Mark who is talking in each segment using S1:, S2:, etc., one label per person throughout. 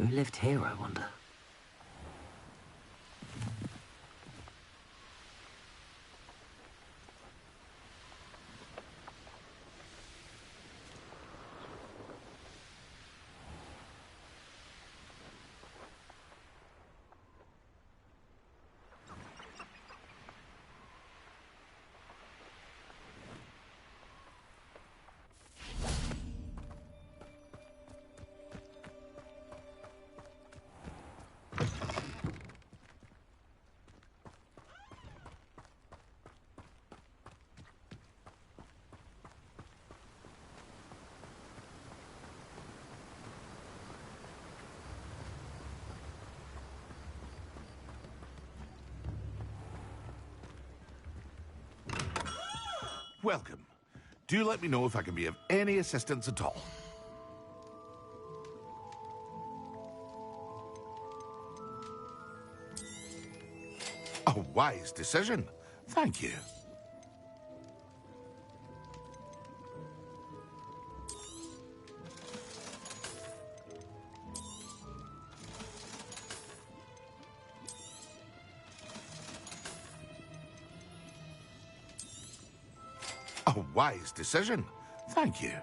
S1: Who lived here, I wonder?
S2: Welcome. Do let me know if I can be of any assistance at all. A wise decision. Thank you. A wise decision. Thank you.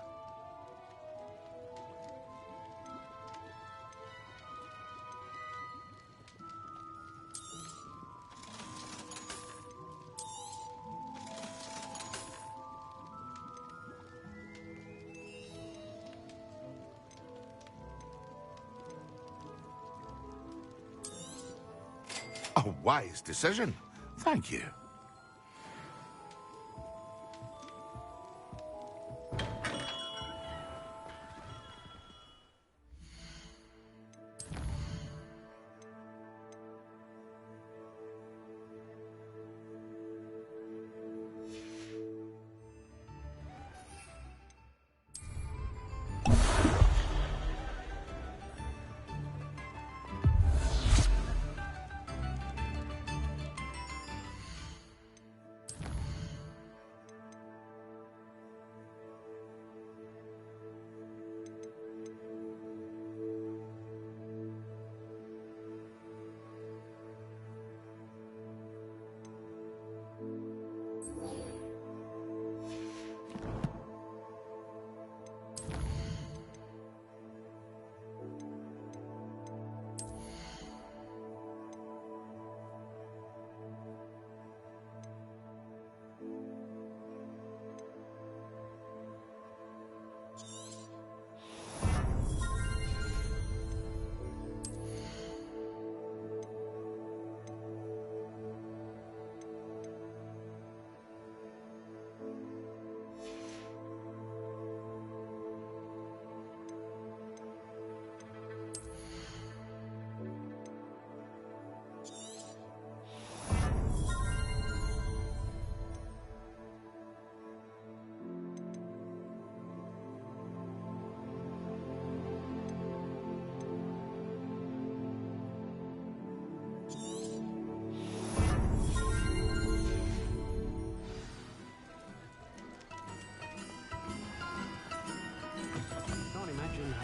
S2: A wise decision. Thank you.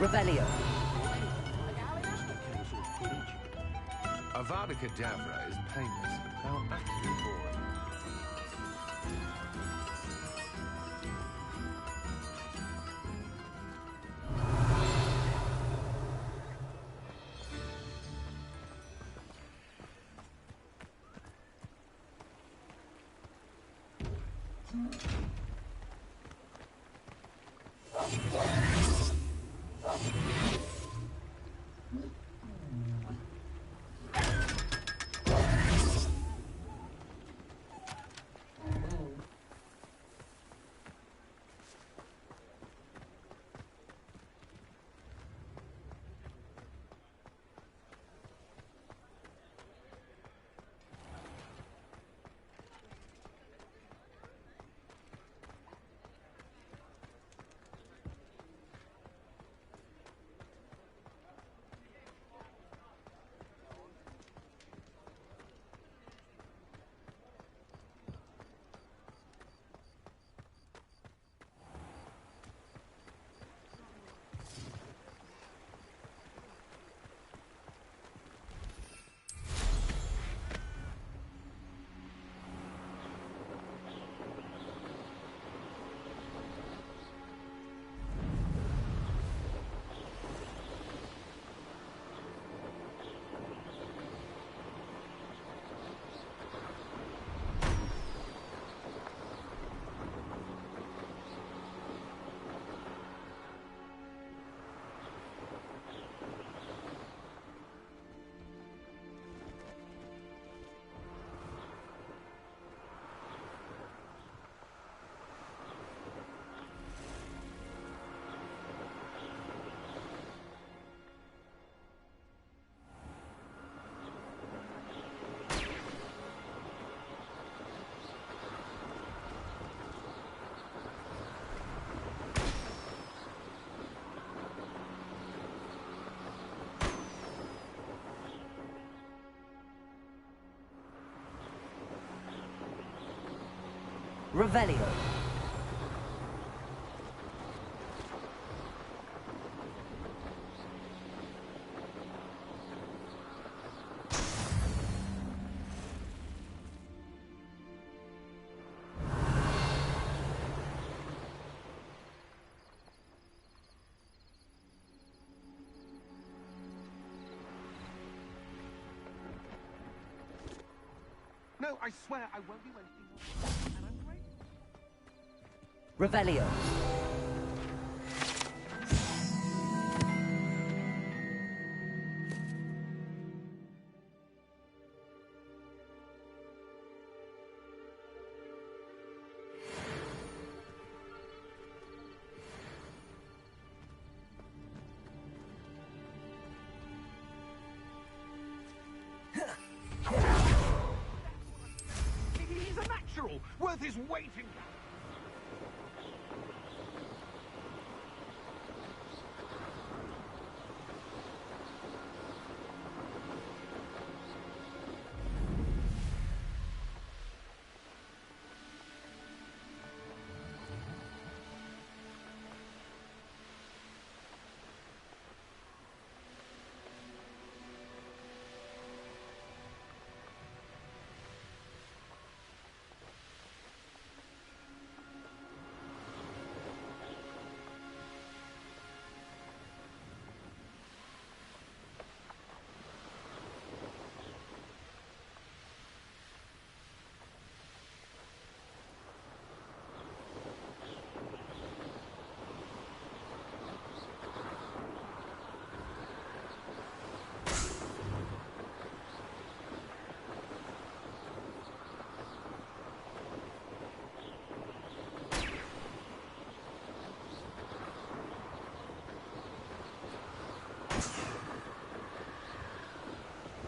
S1: Rebellion.
S3: Avada Kedavra is painless, now utterly boring.
S1: Revelio.
S3: No, I swear I won't do anything more. And I'm grateful.
S1: Revelio.
S3: He's a natural, worth his weight in...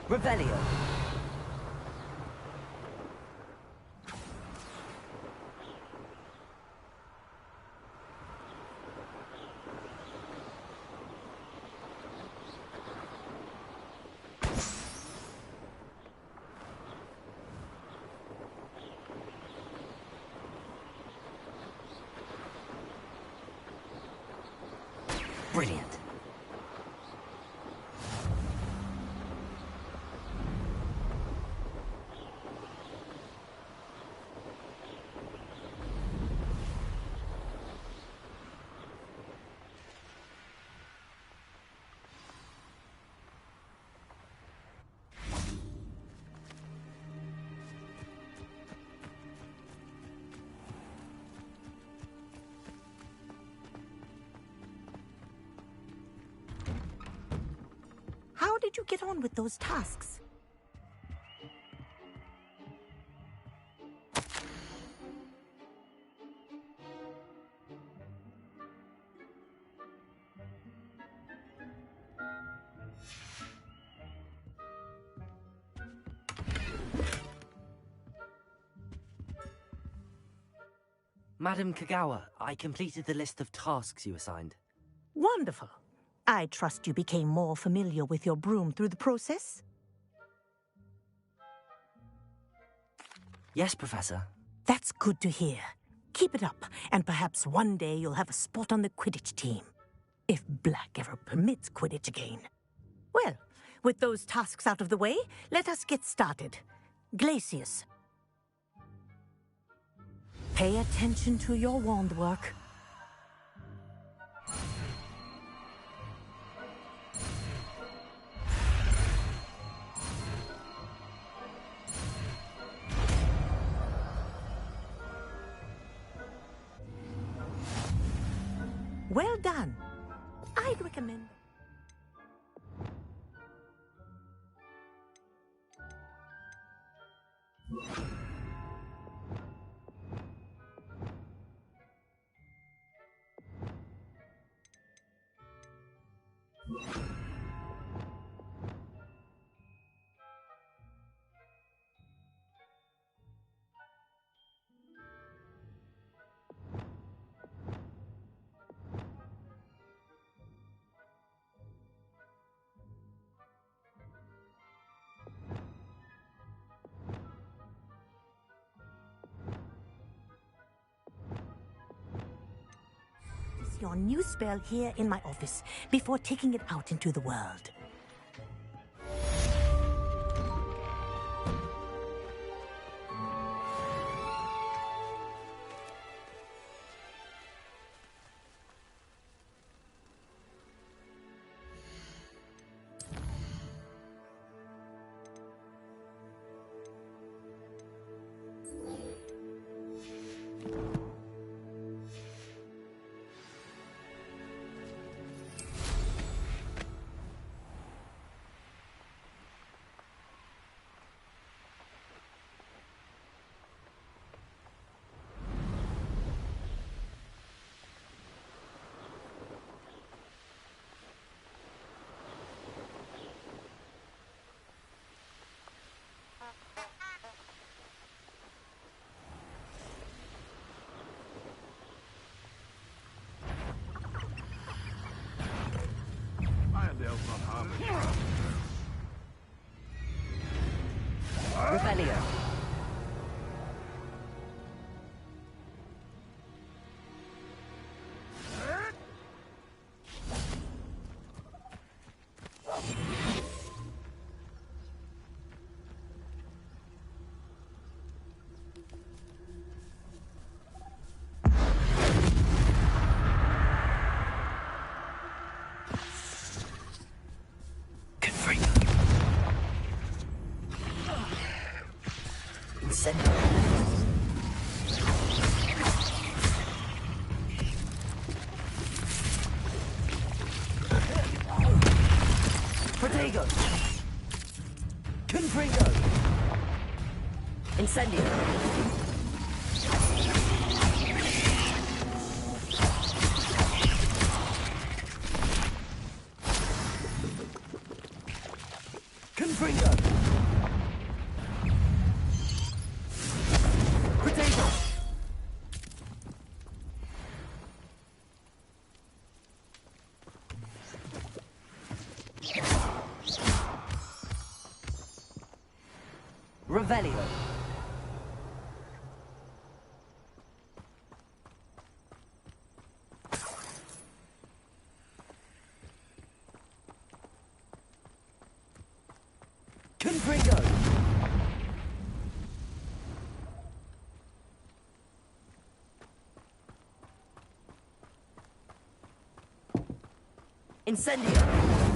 S1: Revelio. Brilliant.
S4: How did you get on with those tasks?
S1: Madam Kagawa, I completed the list of tasks you assigned.
S4: Wonderful. I trust you became more familiar with your broom through the process?
S1: Yes, Professor.
S4: That's good to hear. Keep it up, and perhaps one day you'll have a spot on the Quidditch team. If Black ever permits Quidditch again. Well, with those tasks out of the way, let us get started. Glacius. Pay attention to your wand work. Well done. I'd recommend... your new spell here in my office before taking it out into the world.
S2: Irondale's not harming you.
S1: Revelio. Protego! Confringo! Incendio! Confringo! Protego! Revelio. Confringo. Incendio.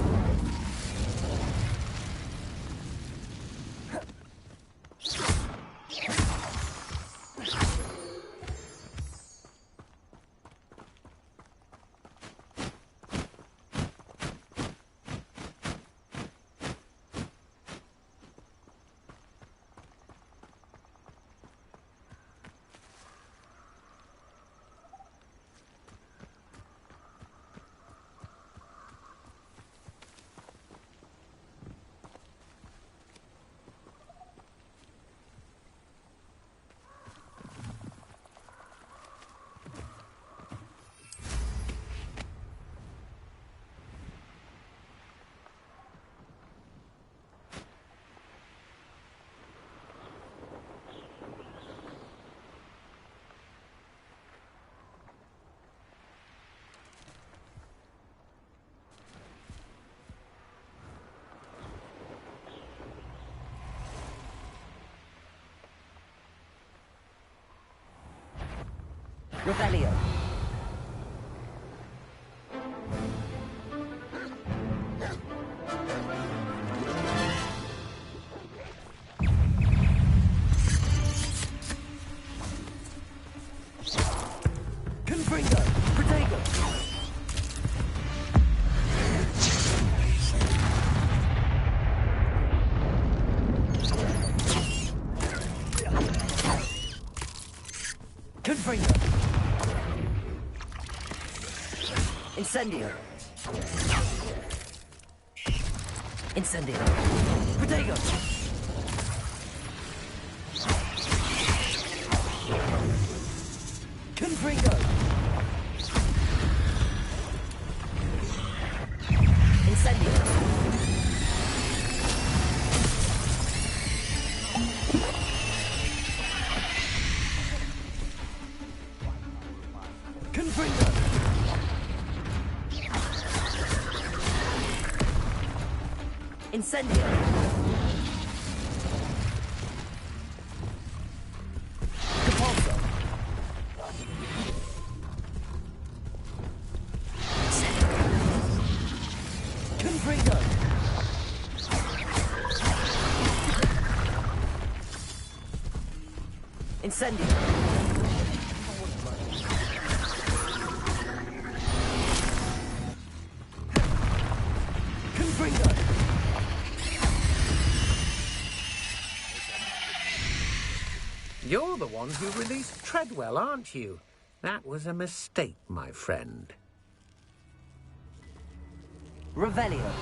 S1: Revelio. Confringo. Protego. Confringo. Incendio. Incendio. Protego. Confringo. Incendio. Confringo. Incendio! Repulsor! Confringo! Incendio! Confringo!
S5: You're the one who released Treadwell, aren't you? That was a mistake, my friend.
S1: Revelio!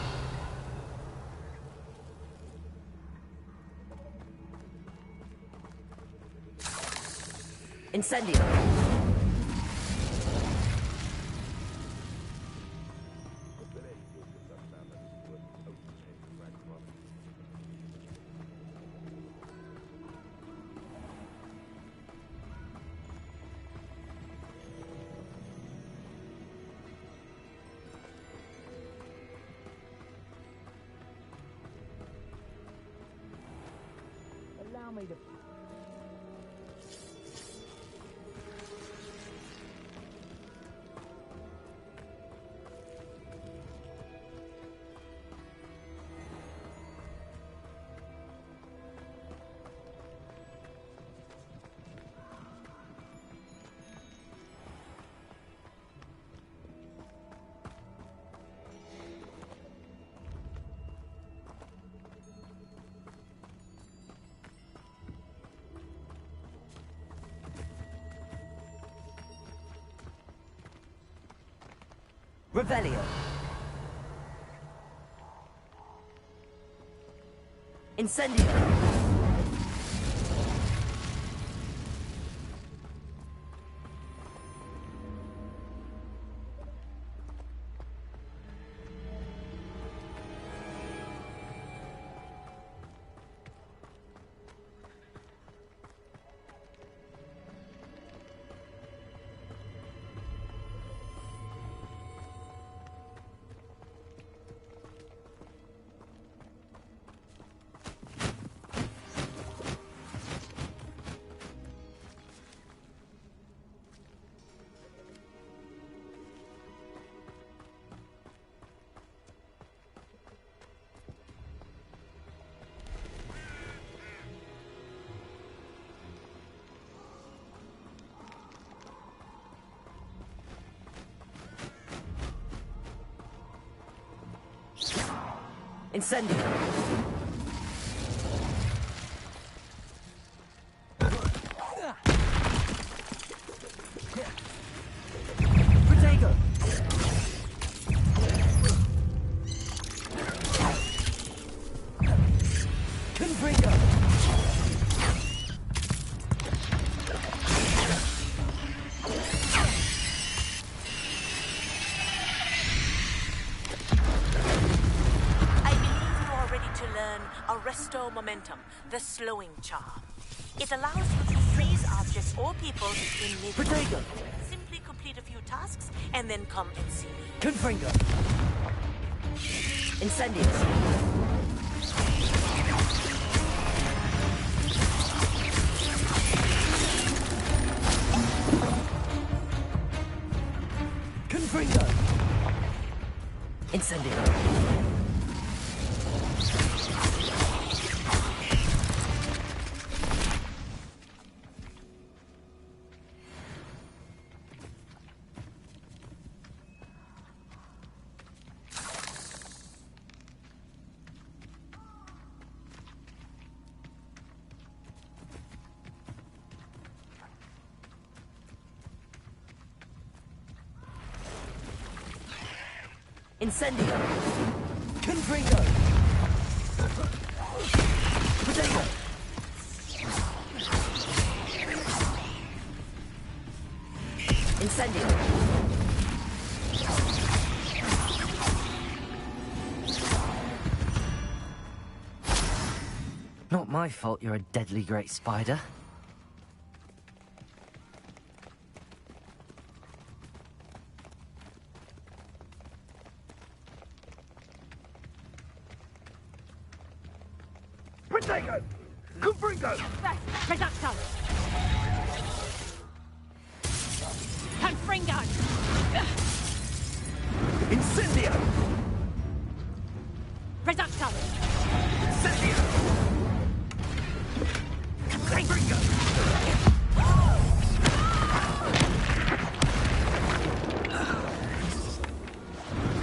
S1: Incendio! Allow me to... Revelio. Incendio. Incendio. Protego. Confringo.
S4: Arresto Momentum, the slowing charm. It allows you to freeze objects or people in mid.
S1: Protego.
S4: Simply complete a few tasks and then come and see me.
S1: Confringo. Incendios. Confringo. Incendio. Incendio. Confringo. Protego. Incendio. Not my fault you're a deadly great spider.
S3: Protego! Confringo!
S4: Reducto! Confringo!
S3: Incendio!
S4: Reducto!
S3: Incendio! Confringo!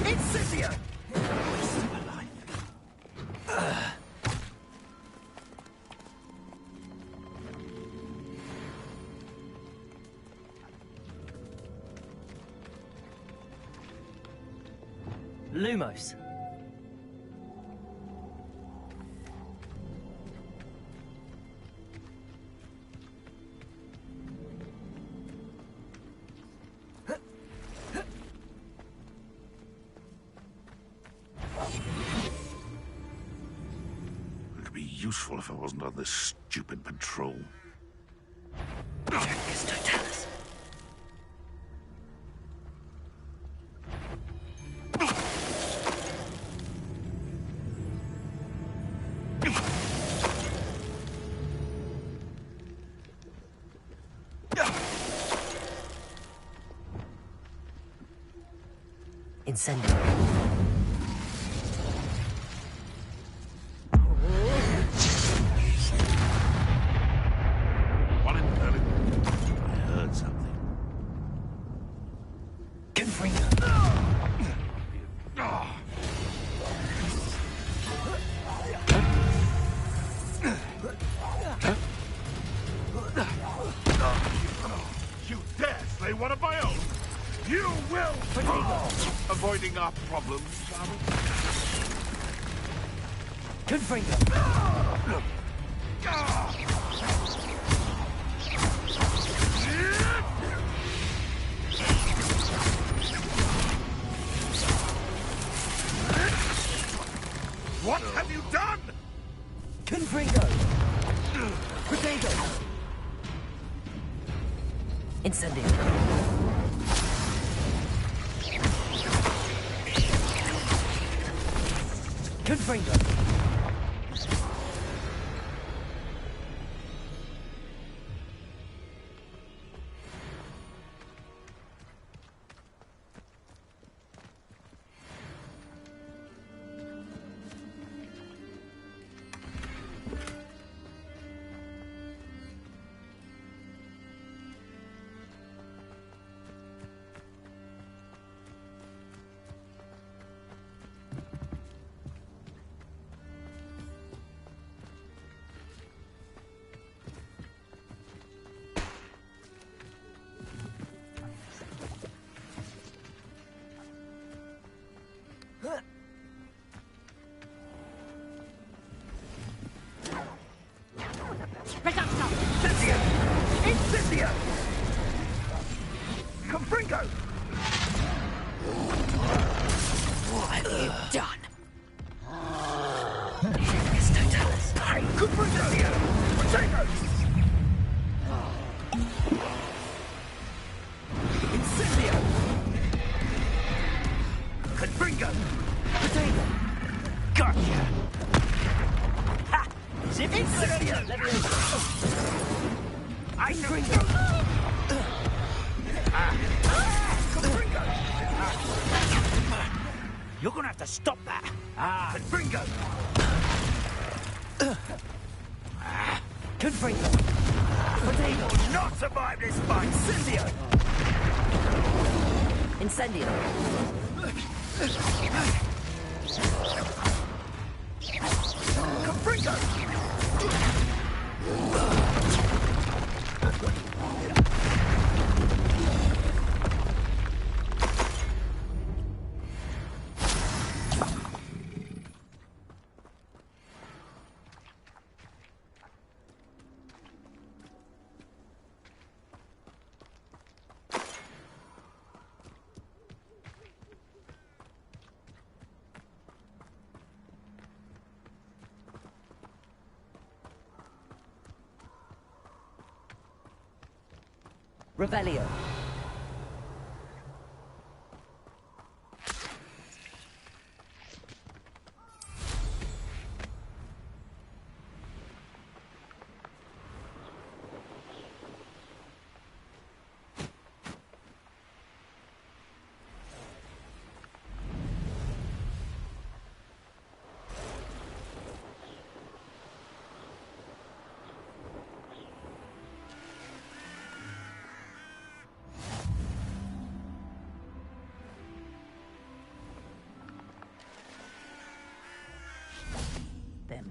S3: Incendio!
S1: Lumos.
S2: It'd be useful if I wasn't on this stupid patrol.
S1: Yes, don't tell us. Incendio.
S2: What in the I heard something.
S1: Confringo.
S2: You dare slay one of my own? You will! Avoiding our problems, are we?
S1: Confringo.
S2: What have you done?
S1: Confringo. Potato. Incendio. Confringo.
S4: Reducto!
S3: Incendio! Incendio! Confringo!
S4: What have you done?
S1: Yes, don't tell us.
S3: Confringo! Protego! Incendio! Confringo!
S1: Potato.
S3: Gotcha!
S1: Ha! Zip
S3: Incendio! I Confringo! Confringo!
S1: You're gonna have to stop that.
S3: Confringo!
S1: Confringo. Potato.
S3: Will not survive this fight! Incendio!
S1: Incendio.
S3: Confringo!
S1: Revelio.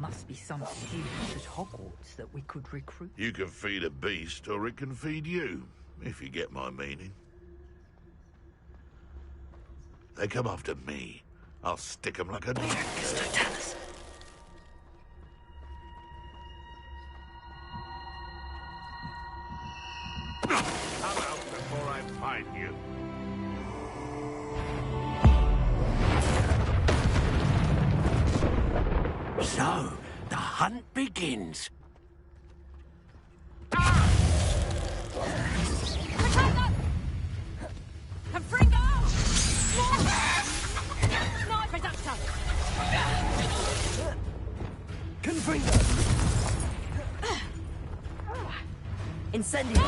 S6: Must be some students at Hogwarts that we could recruit.
S2: You can feed a beast, or it can feed you, if you get my meaning. They come after me. I'll stick them like a dog. Come out before I find you.
S5: So, the hunt begins.
S1: Incendio!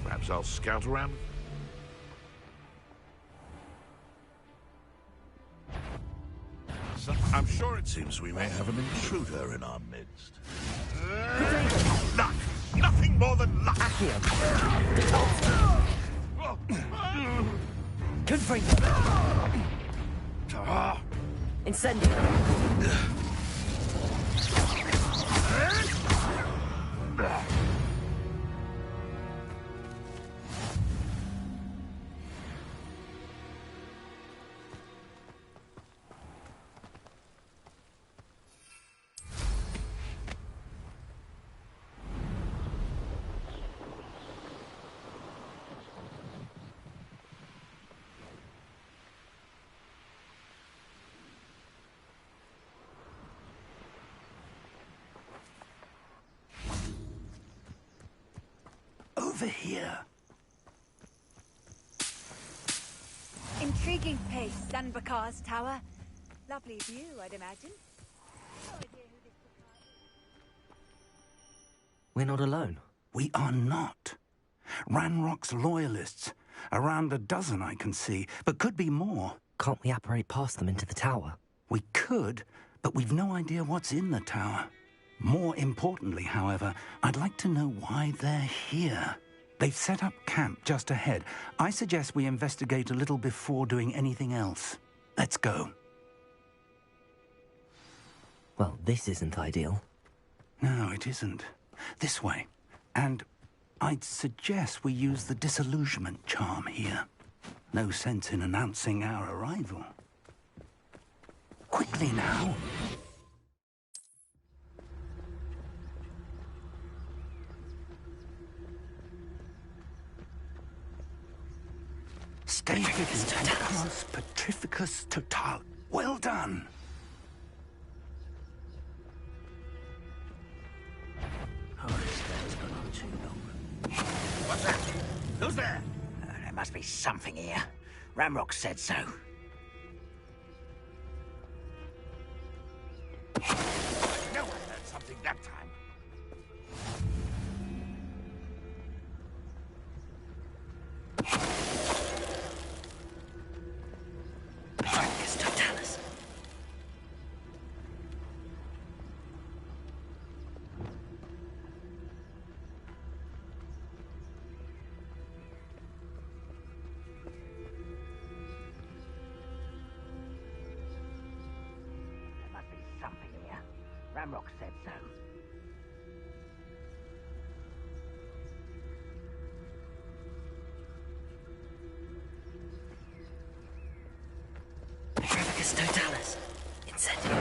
S2: Perhaps I'll scout around. I'm sure it seems we may have an intruder in our midst. Luck! Nothing more than luck!
S1: Confringo! Incendio! Over here.
S7: Intriguing place, Dunbakar's tower. Lovely view, I'd imagine. No idea who this Bakar is.
S1: We're not alone.
S8: We are not. Ranrock's loyalists. Around a dozen I can see, but could be more.
S1: Can't we apparate past them into the tower?
S8: We could, but we've no idea what's in the tower. More importantly, however, I'd like to know why they're here. They've set up camp just ahead. I suggest we investigate a little before doing anything else. Let's go.
S1: Well, this isn't ideal.
S8: No, it isn't. This way. And I'd suggest we use the disillusionment charm here. No sense in announcing our arrival. Quickly now. Scalicus Totalis Petrificus Total. Well done.
S5: What's that? Who's there? There must be something here. Ramrock said so. No one heard something that time.
S1: Petrificus Totalis.
S5: There must be something here. Ramrock said so.
S1: Petrificus Totalis. Incendio.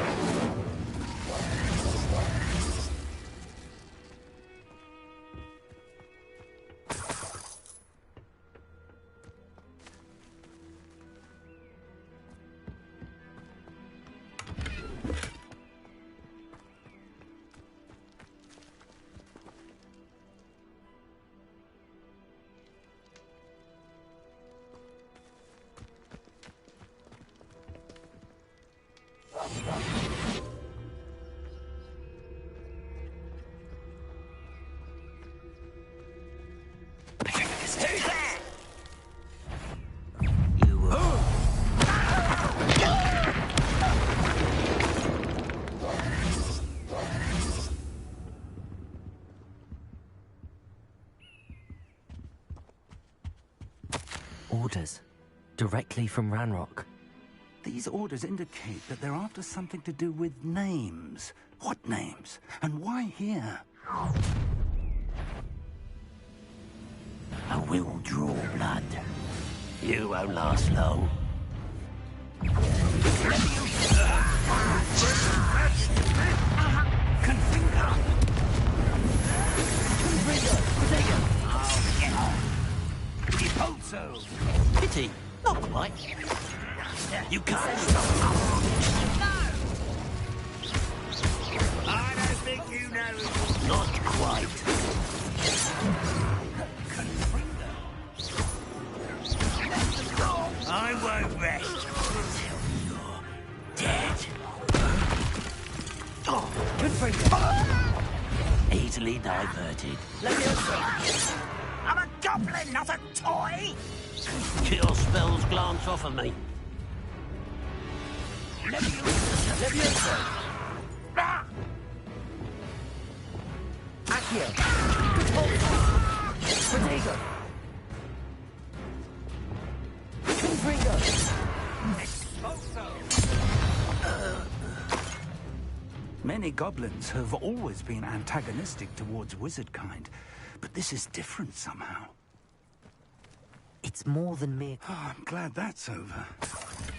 S1: Orders. Directly from Ranrock.
S8: These orders indicate that they're after something to do with names. What names? And why here?
S5: I will draw blood. You won't last long. Pity. Not quite. You can't stop. I don't think you know. Not quite. I won't rest until you're dead. Easily diverted. Let me answer. I'm a goblin, not a toy. Your spells glance off of me. Let me answer.
S1: Accio! Protego! Confringo!
S8: Many goblins have always been antagonistic towards wizard kind, but this is different somehow.
S1: It's more than mere...
S8: Oh, I'm glad that's over.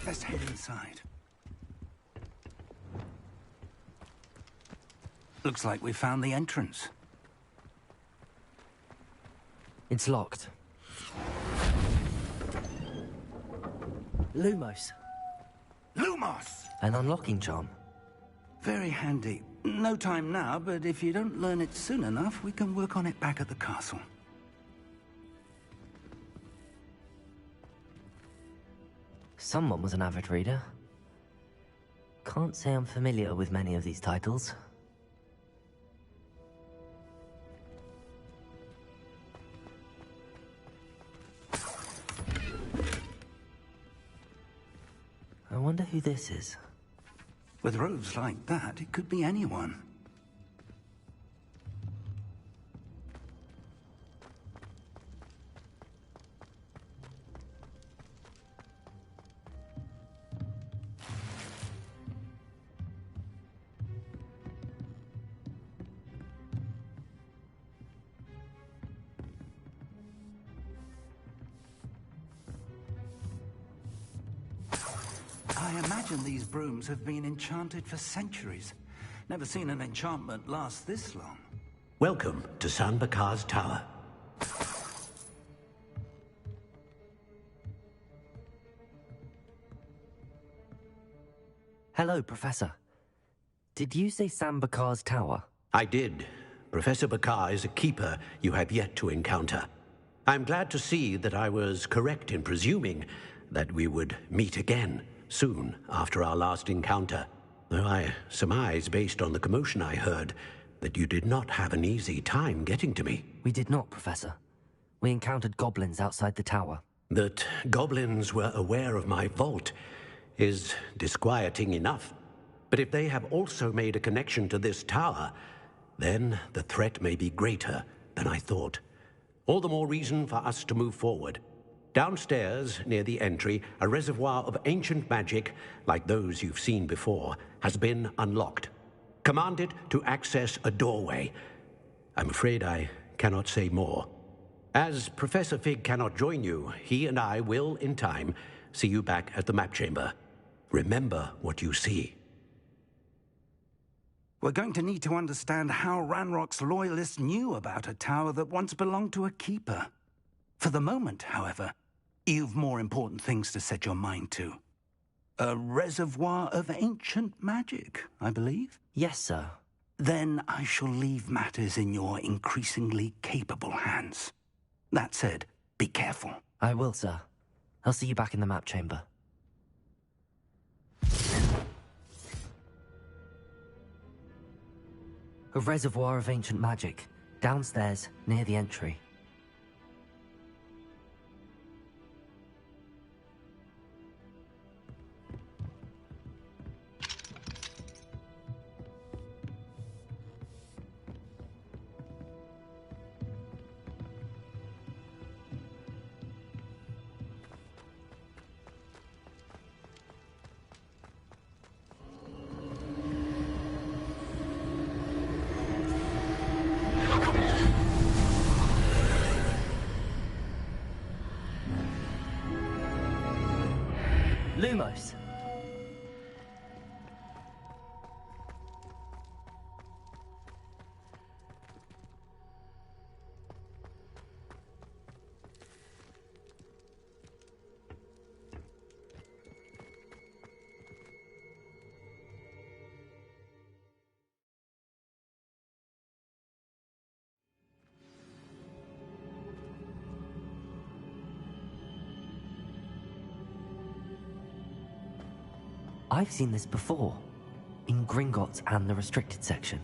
S8: Let's head inside. Looks like we found the entrance.
S1: It's locked. Lumos.
S8: Lumos!
S1: An unlocking charm.
S8: Very handy. No time now, but if you don't learn it soon enough, we can work on it back at the castle.
S1: Someone was an avid reader. Can't say I'm familiar with many of these titles. I wonder who this is.
S8: With robes like that, it could be anyone. I imagine these brooms have been enchanted for centuries. Never seen an enchantment last this long.
S5: Welcome to San Bakar's Tower.
S1: Hello, Professor. Did you say Sam Bakar's tower?
S5: I did. Professor Bakar is a keeper you have yet to encounter. I'm glad to see that I was correct in presuming that we would meet again soon after our last encounter. Though I surmise, based on the commotion I heard, that you did not have an easy time getting to me.
S1: We did not, Professor. We encountered goblins outside the tower.
S5: That goblins were aware of my vault is disquieting enough. But if they have also made a connection to this tower, then the threat may be greater than I thought. All the more reason for us to move forward. Downstairs, near the entry, a reservoir of ancient magic, like those you've seen before, has been unlocked. Command it to access a doorway. I'm afraid I cannot say more. As Professor Fig cannot join you, he and I will, in time, see you back at the map chamber. Remember what you see.
S8: We're going to need to understand how Ranrock's loyalists knew about a tower that once belonged to a keeper. For the moment, however, you've more important things to set your mind to. A reservoir of ancient magic, I believe?
S1: Yes, sir.
S8: Then I shall leave matters in your increasingly capable hands. That said, be careful.
S1: I will, sir. I'll see you back in the map chamber. A reservoir of ancient magic, downstairs, near the entry. Lumos. I've seen this before, in Gringotts and the restricted section.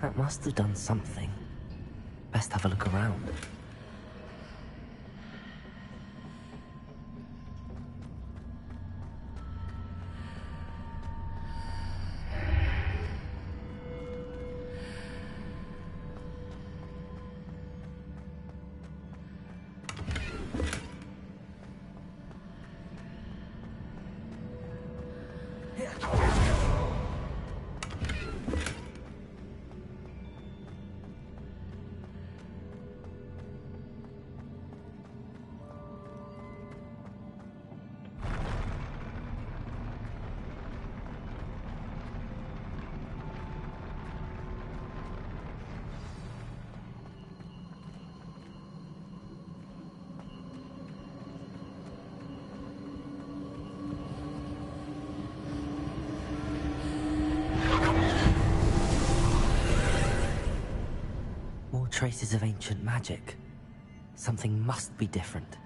S1: That must have done something. Best have a look around. Traces of ancient magic. Something must be different.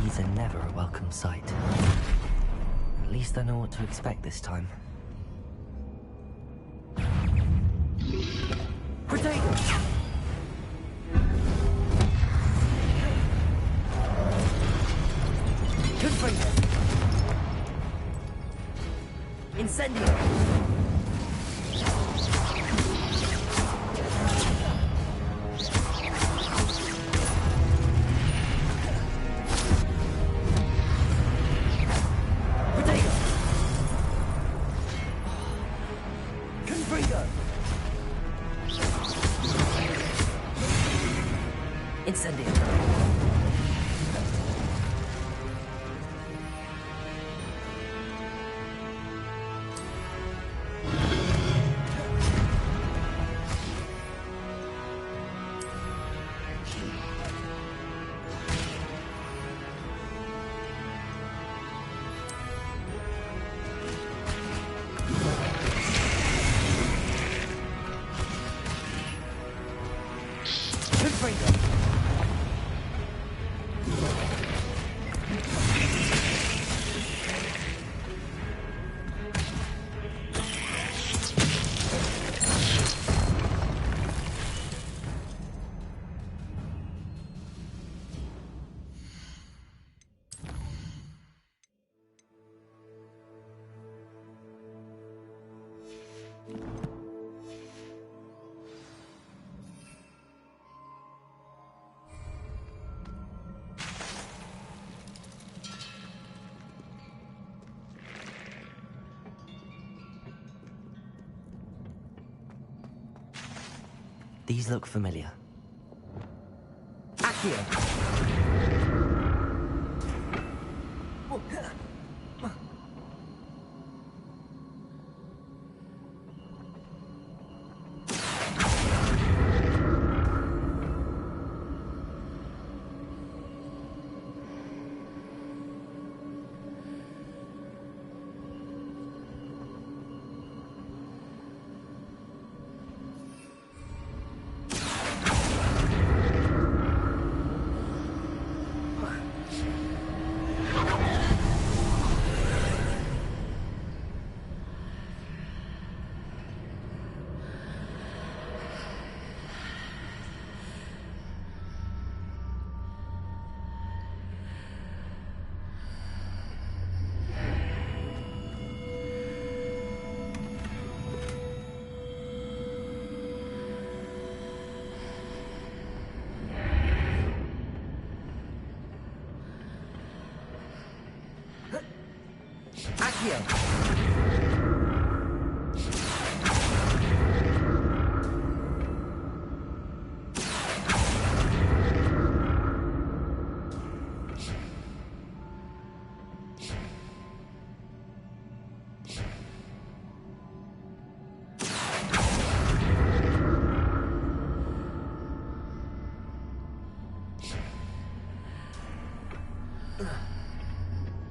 S1: These are never a welcome sight. At least I know what to expect this time. Potato! Confringo! Incendio! These look familiar. Accio!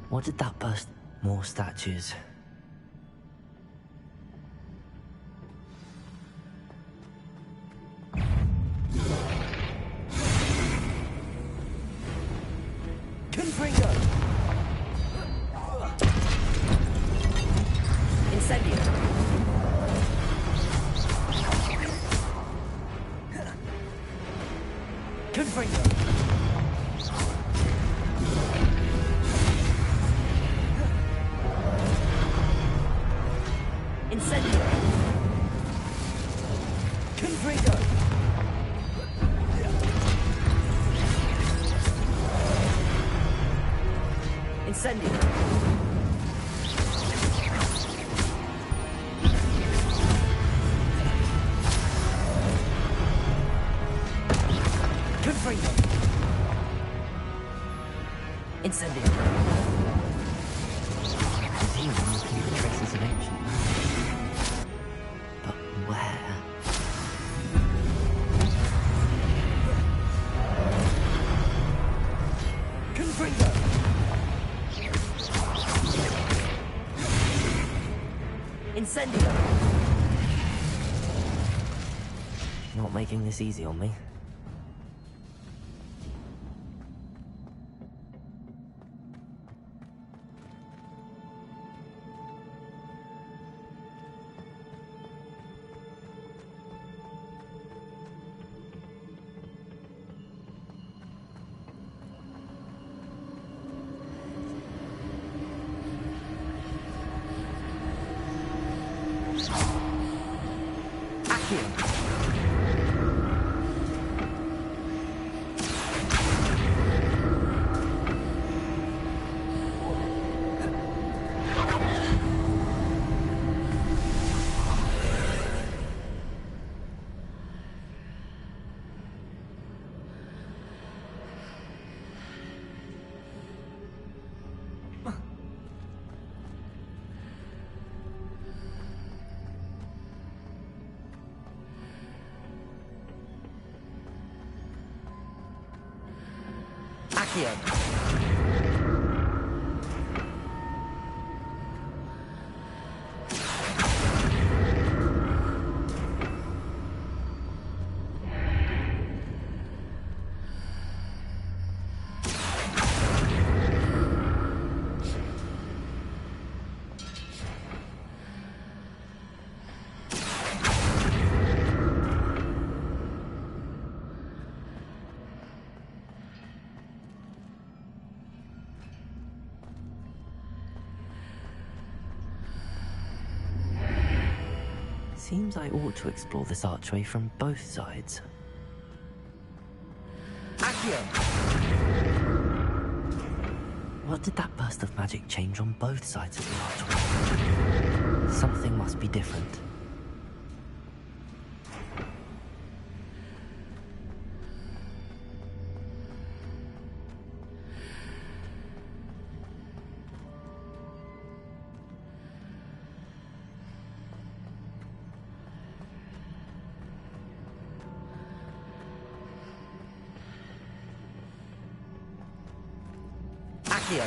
S1: What did that burst? More statues.
S6: Confringo! Incendio! Confringo! Incendio! Confringo! Incendio! Confringo! Incendio!
S1: Museum looking for traces of ancient magic. But where?
S6: Confringo! Incendio!
S1: Not making this easy on me.
S6: Accio!
S1: Seems I ought to explore this archway from both sides.
S6: Accio!
S1: What did that burst of magic change on both sides of the archway? Something must be different. Accio!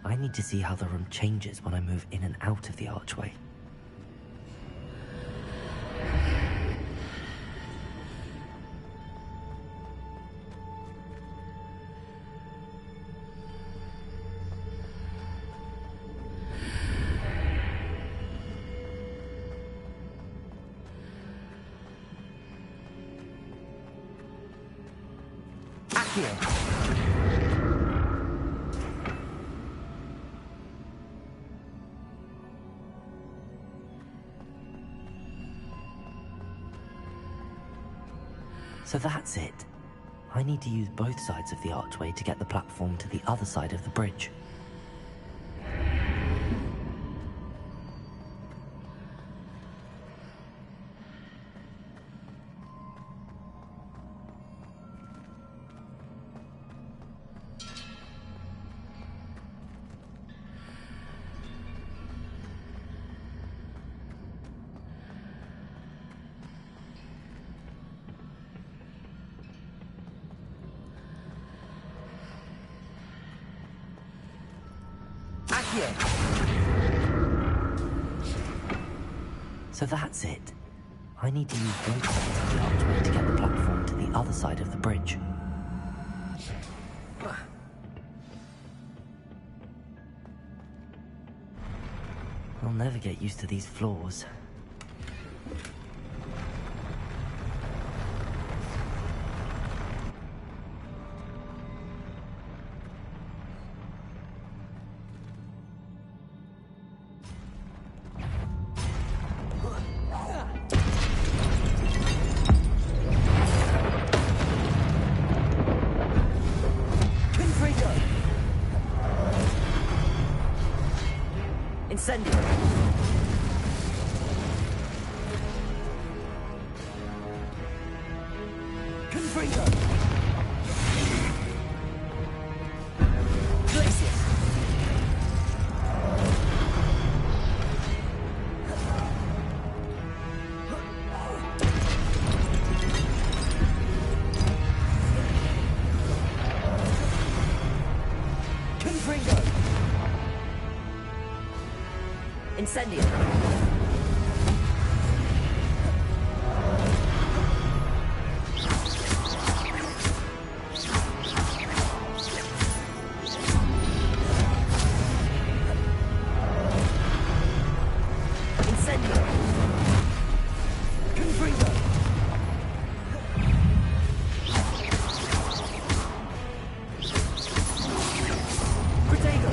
S1: I need to see how the room changes when I move in and out of the archway. Accio! So that's it. I need to use both sides of the archway to get the platform to the other side of the bridge. So that's it. I need to use both sides of the archway to get the platform to the other side of the bridge. I'll never get used to these floors. Incendio! Confringo! Glacius! Confringo! Incendio! Incendio! Confringo! Protego!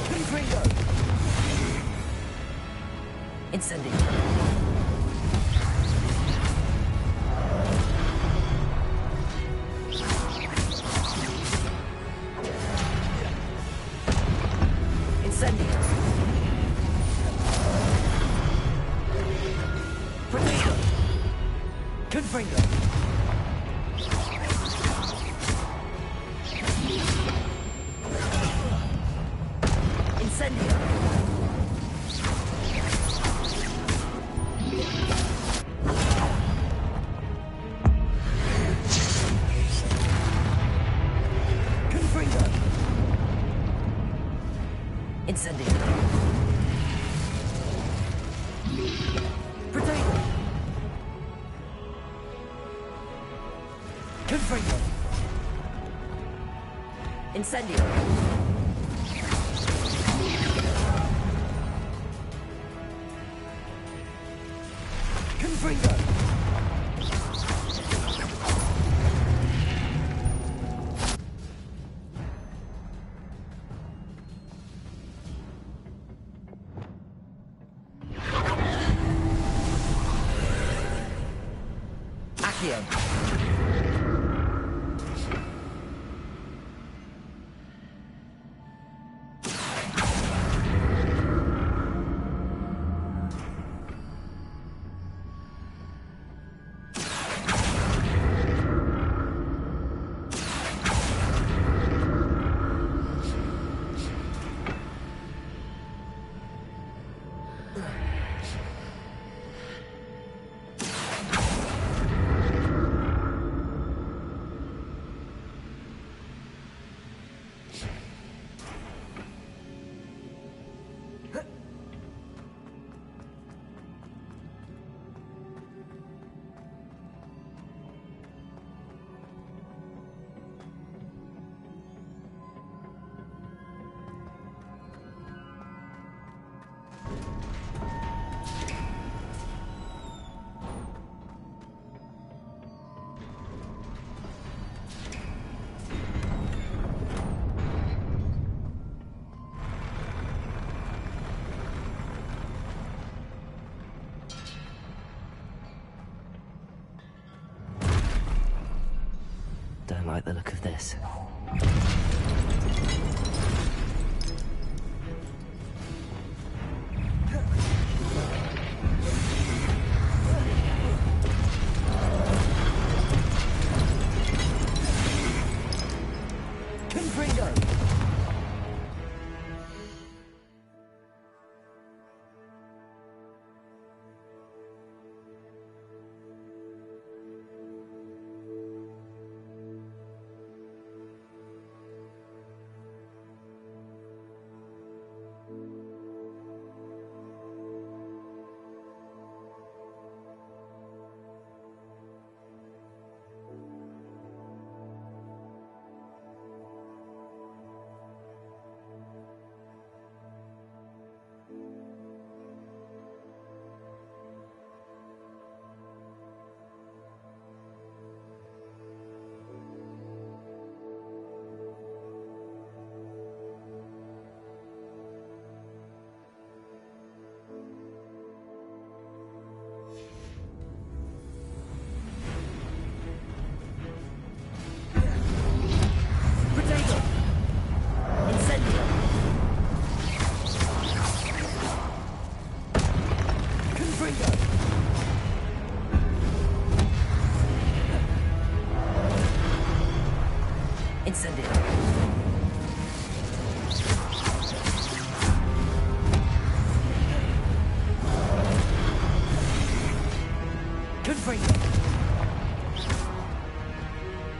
S1: Confringo! Incendio! Incendio! Protego! Confringo! Incendio! Confringo! Incendio! Protego! Confringo! Incendio! Confringo! Accio! like the look of this.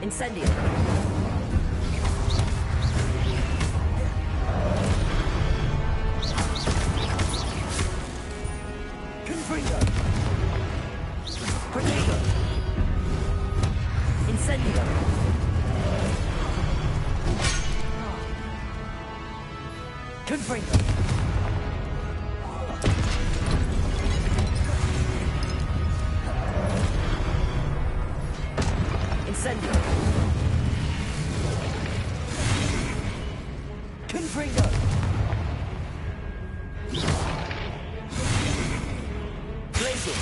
S6: Incendio. Confringo. Protego. Incendio. Confringo. Incendio. Confringo. Blazing.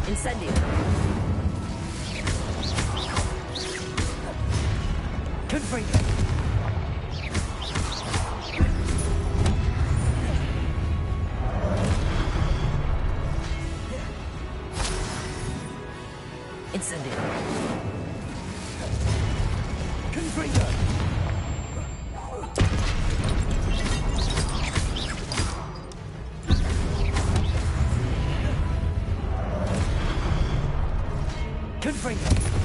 S6: Incendio. Confringo. Incendio. Confringo. Confringo.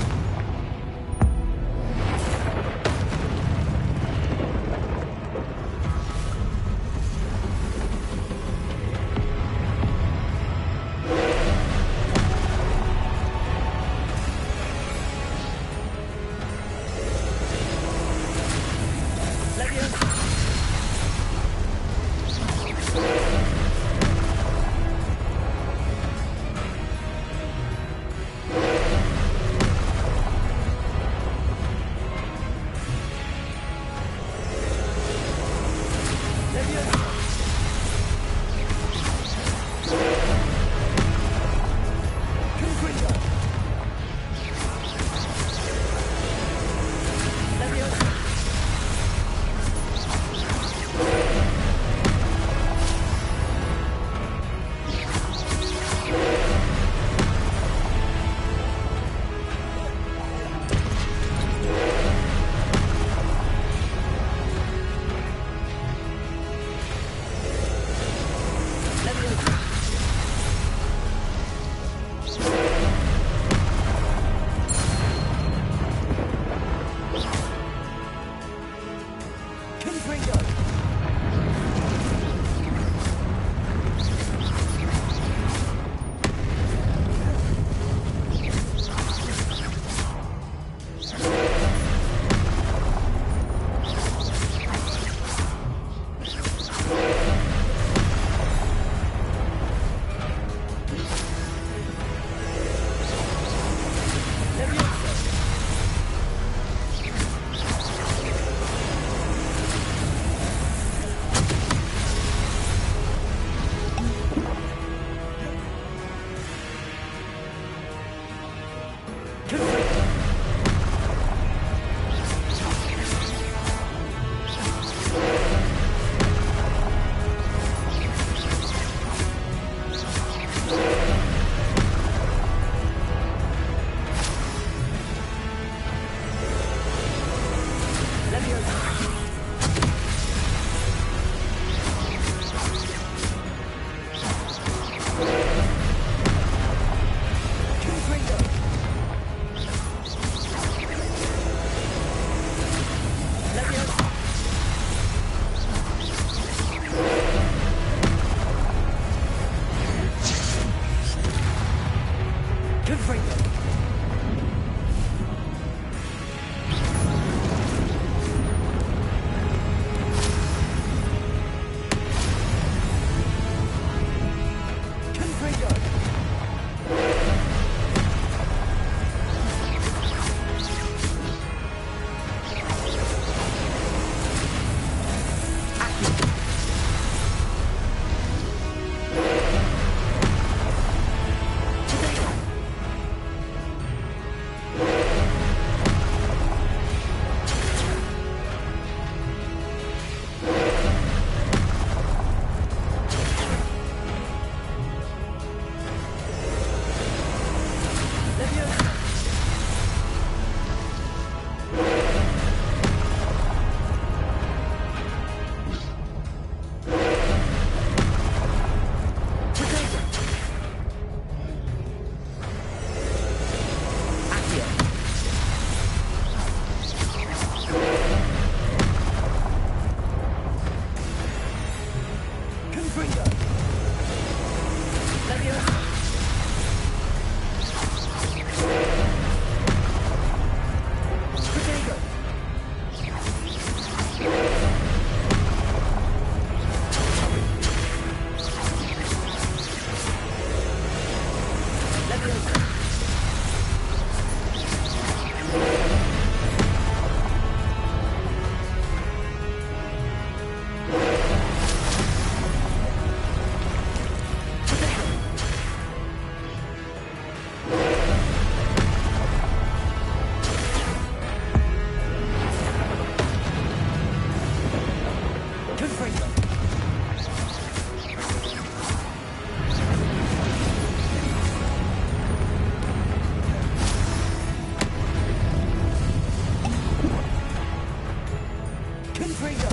S6: Confringo!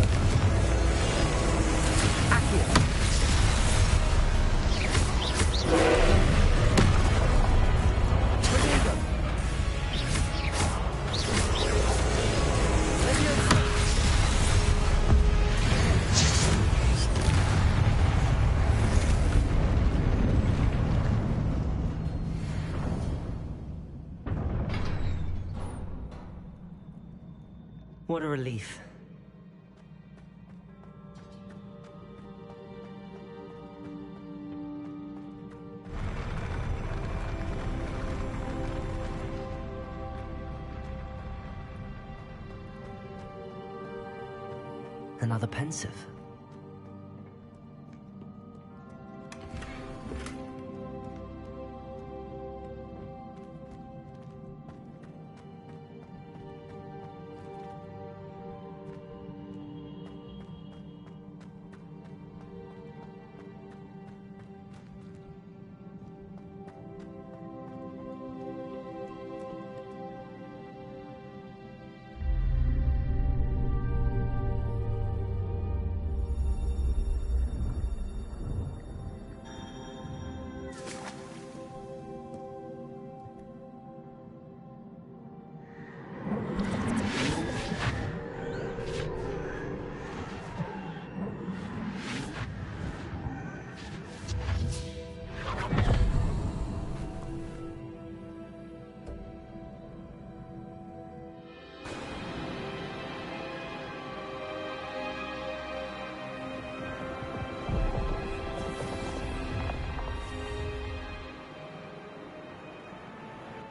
S6: Accio! Fringo! Leviosa!
S1: What a relief. Another pensive.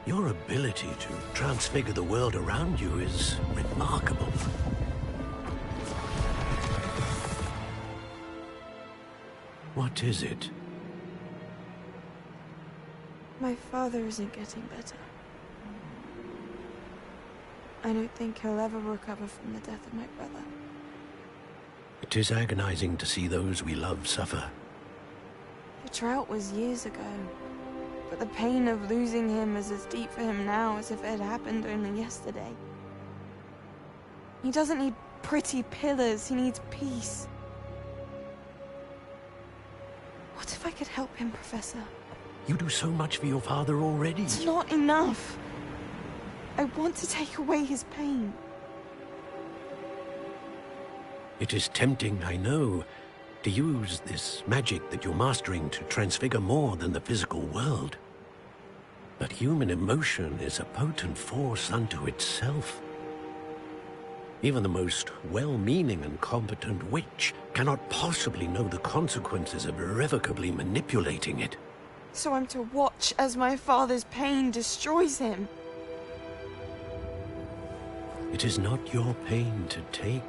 S5: Your ability to transfigure the world around you is remarkable. What is it?
S9: My father isn't getting better. I don't think he'll ever recover from the death of my brother.
S5: It is agonizing to see those we love suffer.
S9: The drought was years ago, but the pain of losing him is as deep for him now as if it had happened only yesterday. He doesn't need pretty pillars, he needs peace. What if I could help him, Professor?
S5: You do so much for your father already.
S9: It's not enough. I want to take away his pain.
S5: It is tempting, I know, to use this magic that you're mastering to transfigure more than the physical world. But human emotion is a potent force unto itself. Even the most well-meaning and competent witch cannot possibly know the consequences of irrevocably manipulating it.
S9: So I'm to watch as my father's pain destroys him.
S5: It is not your pain to take.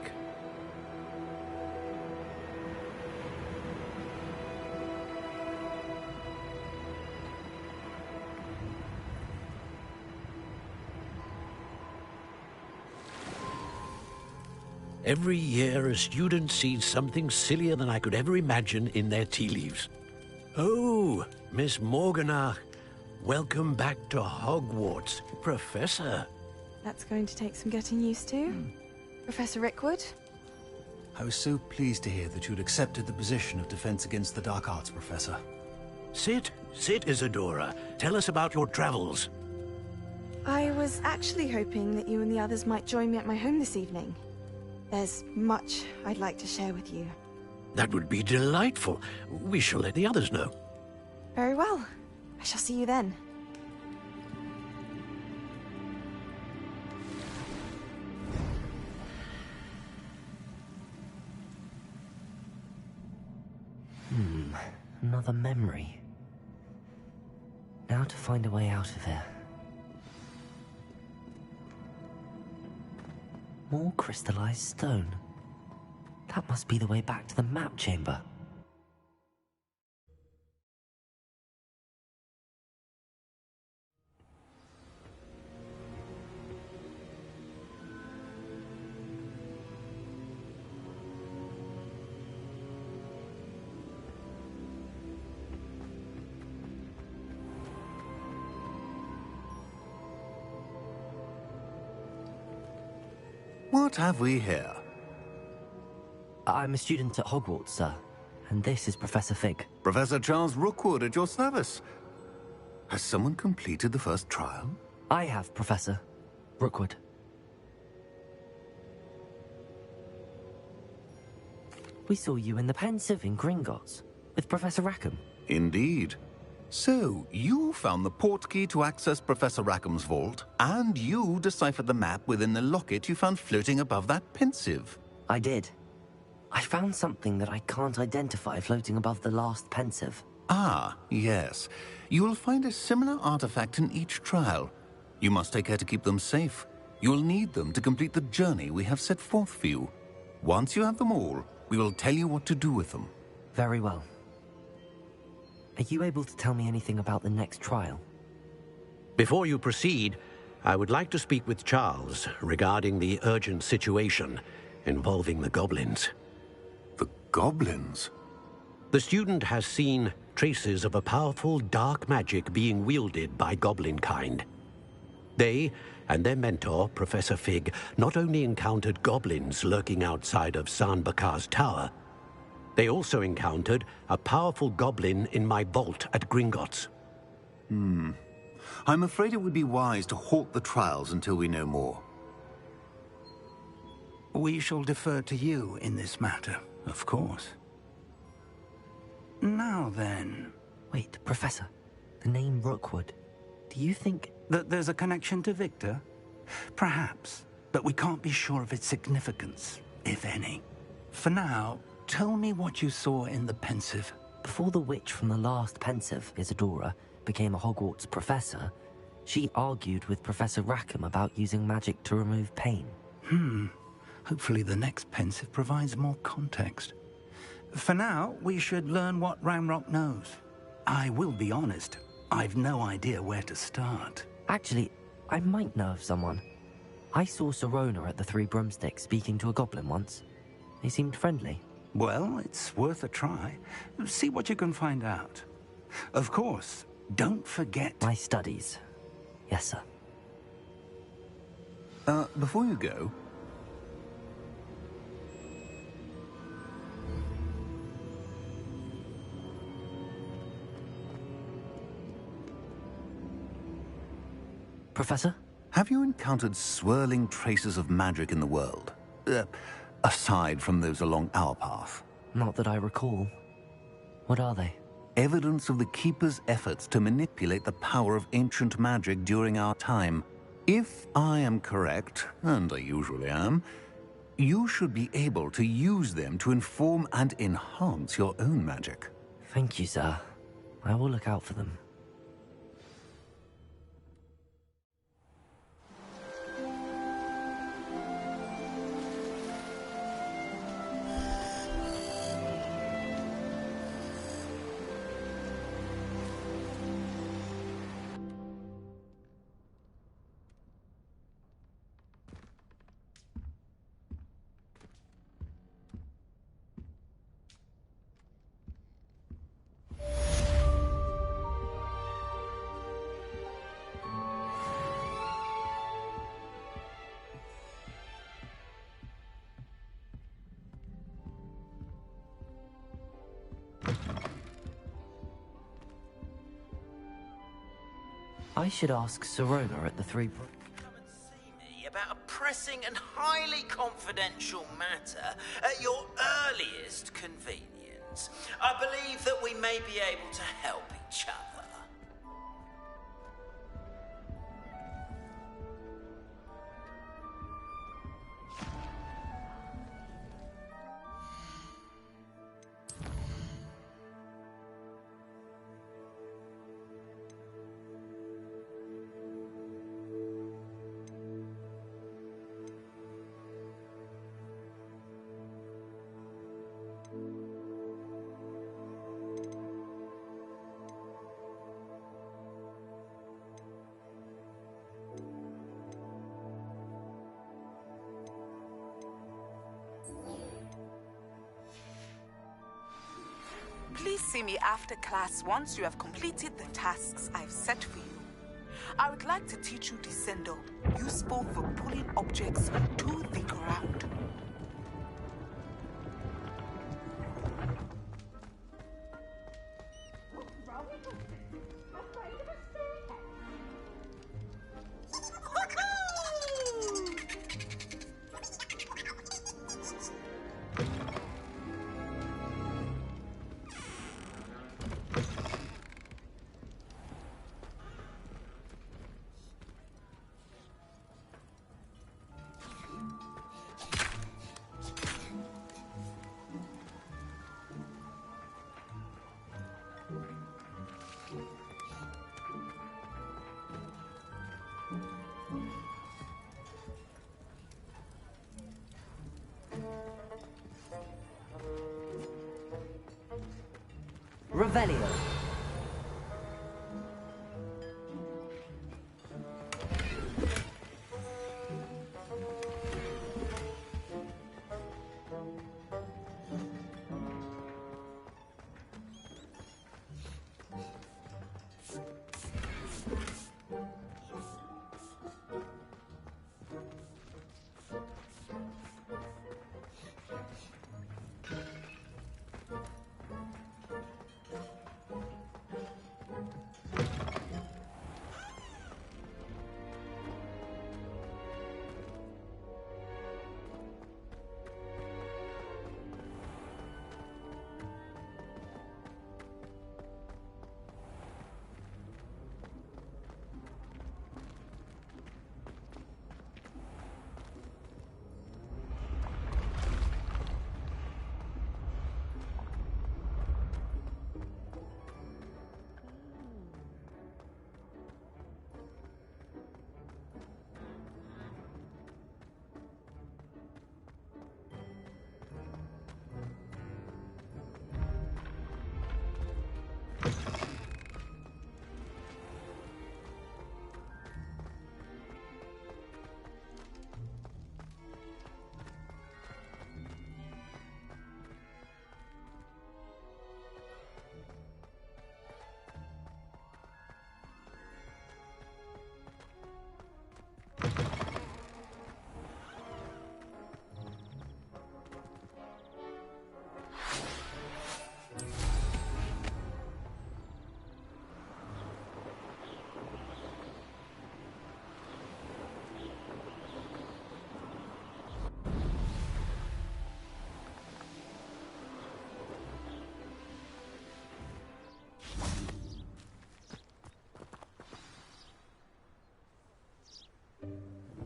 S5: Every year, a student sees something sillier than I could ever imagine in their tea leaves. Oh, Miss Morganach, welcome back to Hogwarts, Professor.
S9: That's going to take some getting used to. Professor Rickwood?
S10: I was so pleased to hear that you'd accepted the position of Defense Against the Dark Arts, Professor.
S5: Sit, Isadora. Tell us about your travels.
S9: I was actually hoping that you and the others might join me at my home this evening. There's much I'd like to share with you.
S5: That would be delightful. We shall let the others know.
S9: Very well. I shall see you then.
S1: Another memory. Now to find a way out of here. More crystallized stone. That must be the way back to the map chamber.
S11: What have we here?
S1: I'm a student at Hogwarts, sir. And this is Professor Fig.
S11: Professor Charles Rookwood at your service. Has someone completed the first trial?
S1: I have, Professor Rookwood. We saw you in the Pensive in Gringotts with Professor Rackham.
S11: Indeed. So, you found the portkey to access Professor Rackham's vault, and you deciphered the map within the locket you found floating above that Pensive.
S1: I did. I found something that I can't identify floating above the last Pensive.
S11: Ah, yes. You will find a similar artifact in each trial. You must take care to keep them safe. You'll need them to complete the journey we have set forth for you. Once you have them all, we will tell you what to do with them.
S1: Very well. Are you able to tell me anything about the next trial?
S5: Before you proceed, I would like to speak with Charles regarding the urgent situation involving the goblins.
S11: The goblins?
S5: The student has seen traces of a powerful dark magic being wielded by goblin kind. They and their mentor, Professor Fig, not only encountered goblins lurking outside of San Bakar's tower, they also encountered a powerful goblin in my vault at Gringotts.
S11: I'm afraid it would be wise to halt the trials until we know more.
S8: We shall defer to you in this matter, of course. Now then...
S1: Wait, Professor. The name Rookwood. Do you think...
S8: that there's a connection to Victor? Perhaps, but we can't be sure of its significance, if any. For now, tell me what you saw in the Pensive.
S1: Before the witch from the last Pensive, Isadora, became a Hogwarts professor, she argued with Professor Rackham about using magic to remove pain.
S8: Hopefully the next Pensive provides more context. For now, we should learn what Ranrock knows. I will be honest, I've no idea where to start.
S1: Actually, I might know of someone. I saw Sirona at the Three Broomsticks speaking to a goblin once. They seemed friendly.
S8: Well, it's worth a try. See what you can find out. Of course, don't forget...
S1: My studies. Yes, sir.
S11: Before you go...
S1: Professor?
S11: Have you encountered swirling traces of magic in the world? Aside from those along our path?
S1: Not that I recall. What are they?
S11: Evidence of the Keeper's efforts to manipulate the power of ancient magic during our time. If I am correct, and I usually am, you should be able to use them to inform and enhance your own magic.
S1: Thank you, sir. I will look out for them. I should ask Sirona at the Three...
S12: Come and see me about a pressing and highly confidential matter at your earliest convenience. I believe that we may be able to help each other.
S13: Please see me after class once you have completed the tasks I've set for you. I would like to teach you Descendo, useful for pulling objects to the ground.
S6: Revelio.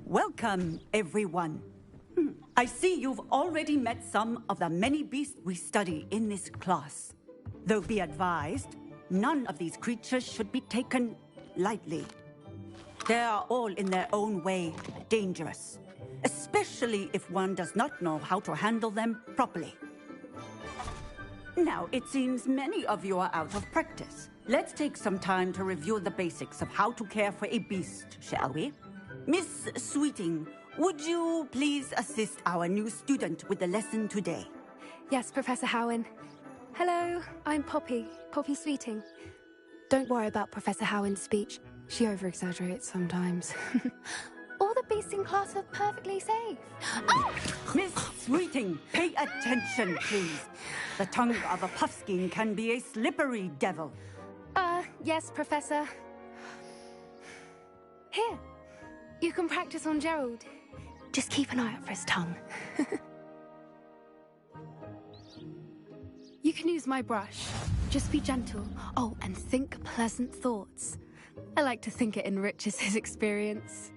S14: Welcome, everyone. I see you've already met some of the many beasts we study in this class. Though be advised, none of these creatures should be taken lightly. They are all in their own way dangerous, especially if one does not know how to handle them properly. Now, it seems many of you are out of practice. Let's take some time to review the basics of how to care for a beast, shall we? Miss Sweeting, would you please assist our new student with the lesson today?
S15: Yes, Professor Howen. Hello, I'm Poppy Sweeting. Don't worry about Professor Howen's speech. She over-exaggerates sometimes. All the beasts in class are perfectly safe. Oh!
S14: Miss Sweeting, pay attention, please. The tongue of a puffskein can be a slippery devil.
S15: Yes, Professor. Here. You can practice on Gerald. Just keep an eye out for his tongue. You can use my brush. Just be gentle. Oh, and think pleasant thoughts. I like to think it enriches his experience.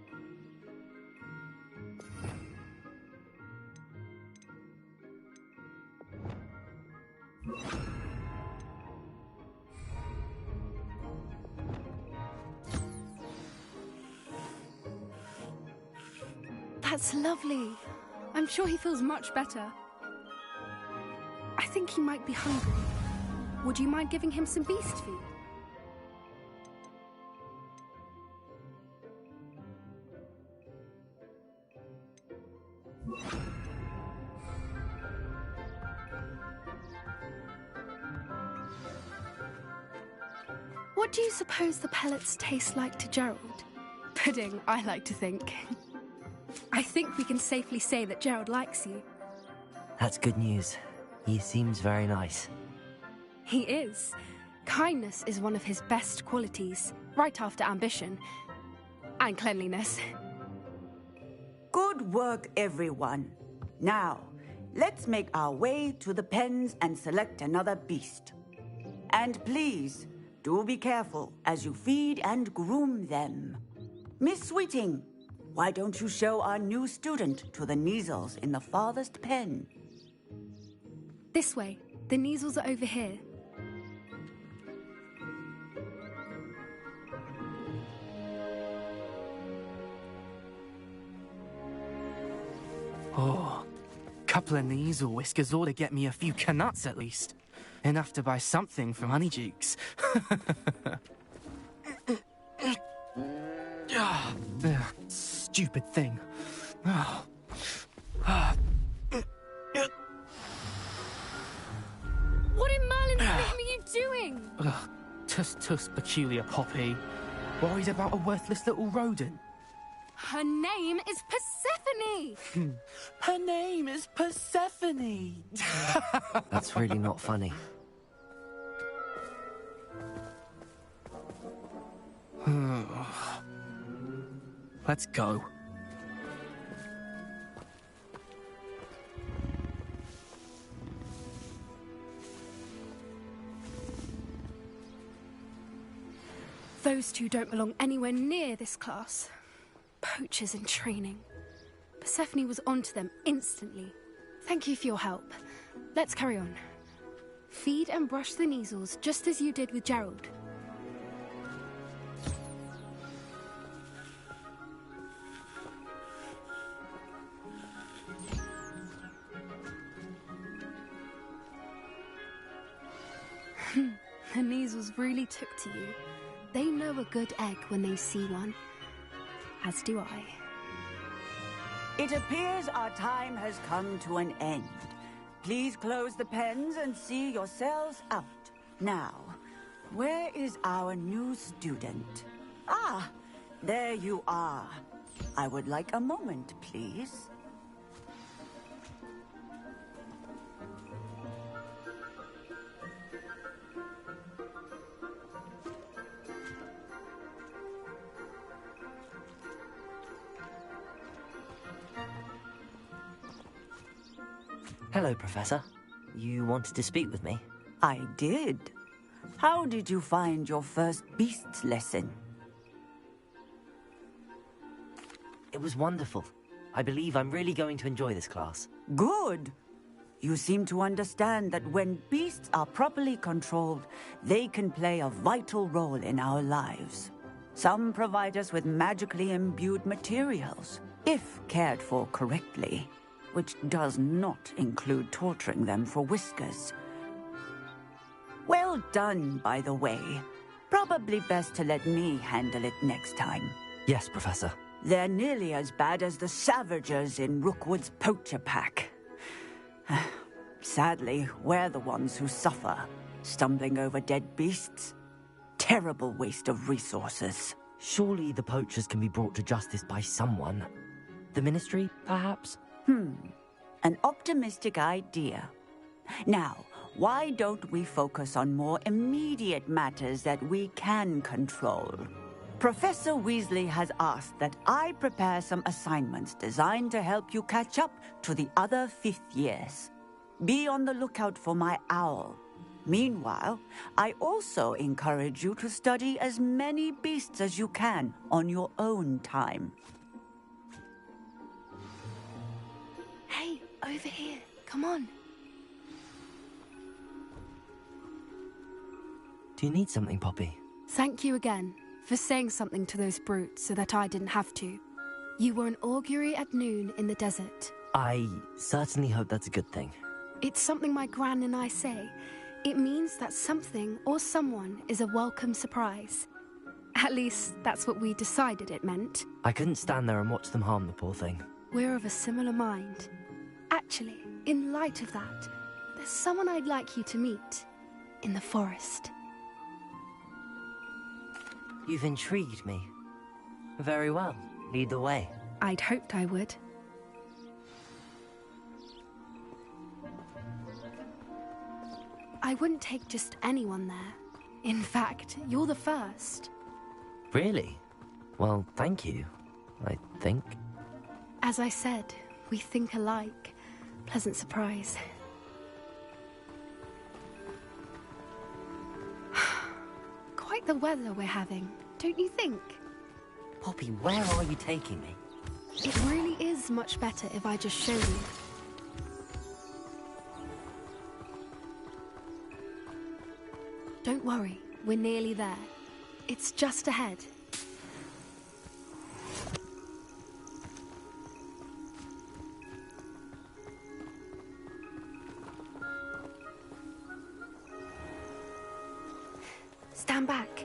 S15: That's lovely. I'm sure he feels much better. I think he might be hungry. Would you mind giving him some beast food? What do you suppose the pellets taste like to Gerald? Pudding, I like to think. I think we can safely say that Gerald likes you.
S1: That's good news. He seems very nice.
S15: He is. Kindness is one of his best qualities, right after ambition. And cleanliness.
S14: Good work, everyone. Now, let's make our way to the pens and select another beast. And please, do be careful as you feed and groom them. Miss Sweeting, why don't you show our new student to the Neasels in the farthest pen?
S15: This way. The Neasels are over here.
S3: Oh, couple of Neasel whiskers ought to get me a few canuts at least. Enough to buy something from Honeydukes. Stupid thing.
S15: What in Merlin's name are you doing?
S3: Tuss, peculiar Poppy. Worried about a worthless little rodent.
S15: Her name is Persephone!
S3: Her name is Persephone!
S1: That's really not funny.
S3: Let's go.
S15: Those two don't belong anywhere near this class. Poachers in training. Persephone was onto them instantly. Thank you for your help. Let's carry on. Feed and brush the measles just as you did with Gerald. The measles really took to you. They know a good egg when they see one. As do I.
S6: It appears our time has come to an end. Please close the pens and see yourselves out. Now, where is our new student? Ah, there you are. I would like a moment, please.
S1: Hello, Professor. You wanted to speak with me?
S6: I did. How did you find your first beasts lesson?
S1: It was wonderful. I believe I'm really going to enjoy this class.
S6: Good. You seem to understand that when beasts are properly controlled, they can play a vital role in our lives. Some provide us with magically imbued materials, if cared for correctly, which does not include torturing them for whiskers. Well done, by the way. Probably best to let me handle it next time.
S1: Yes, Professor.
S6: They're nearly as bad as the Savagers in Rookwood's poacher pack. Sadly, we're the ones who suffer, stumbling over dead beasts. Terrible waste of resources.
S1: Surely the poachers can be brought to justice by someone. The Ministry, perhaps?
S6: An optimistic idea. Now, why don't we focus on more immediate matters that we can control? Professor Weasley has asked that I prepare some assignments designed to help you catch up to the other fifth years. Be on the lookout for my owl. Meanwhile, I also encourage you to study as many beasts as you can on your own time.
S15: Hey, over here. Come on.
S1: Do you need something, Poppy?
S15: Thank you again for saying something to those brutes so that I didn't have to. You were an augury at noon in the desert.
S1: I certainly hope that's a good thing.
S15: It's something my gran and I say. It means that something or someone is a welcome surprise. At least, that's what we decided it meant.
S1: I couldn't stand there and watch them harm the poor thing.
S15: We're of a similar mind. Actually, in light of that, there's someone I'd like you to meet. In the forest.
S1: You've intrigued me. Very well. Lead the way.
S15: I'd hoped I would. I wouldn't take just anyone there. In fact, you're the first.
S1: Really? Well, thank you, I think.
S15: As I said, we think alike. Pleasant surprise. Quite the weather we're having, don't you think?
S1: Poppy, where are you taking me?
S15: It really is much better if I just show you. Don't worry, we're nearly there. It's just ahead. Stand back.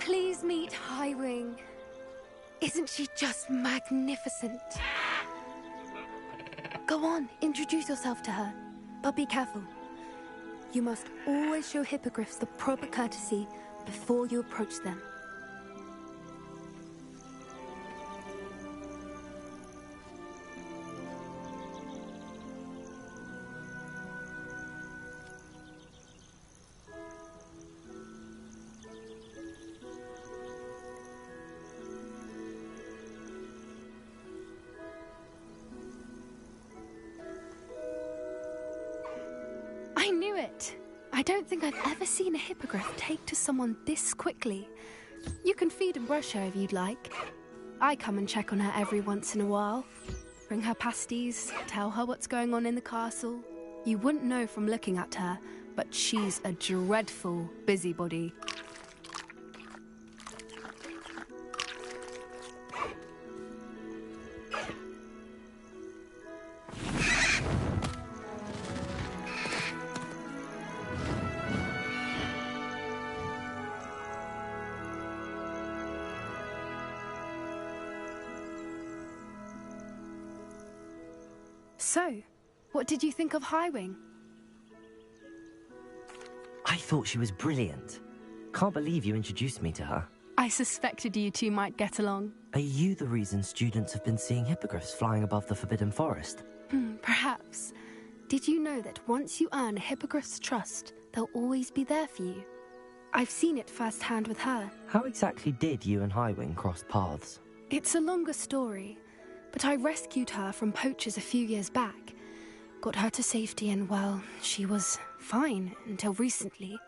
S15: Please meet Highwing. Isn't she just magnificent? Go on, introduce yourself to her. But be careful. You must always show hippogriffs the proper courtesy before you approach them. I knew it! I don't think I've ever seen a hippogriff take to someone this quickly. You can feed and brush her if you'd like. I come and check on her every once in a while. Bring her pasties, tell her what's going on in the castle. You wouldn't know from looking at her, but she's a dreadful busybody. So, what did you think of Highwing?
S1: I thought she was brilliant. Can't believe you introduced me to her.
S15: I suspected you two might get along.
S1: Are you the reason students have been seeing hippogriffs flying above the Forbidden Forest?
S15: Perhaps. Did you know that once you earn a hippogriff's trust, they'll always be there for you? I've seen it firsthand with her.
S1: How exactly did you and Highwing cross paths?
S15: It's a longer story, but I rescued her from poachers a few years back. Got her to safety and, well, she was fine until recently.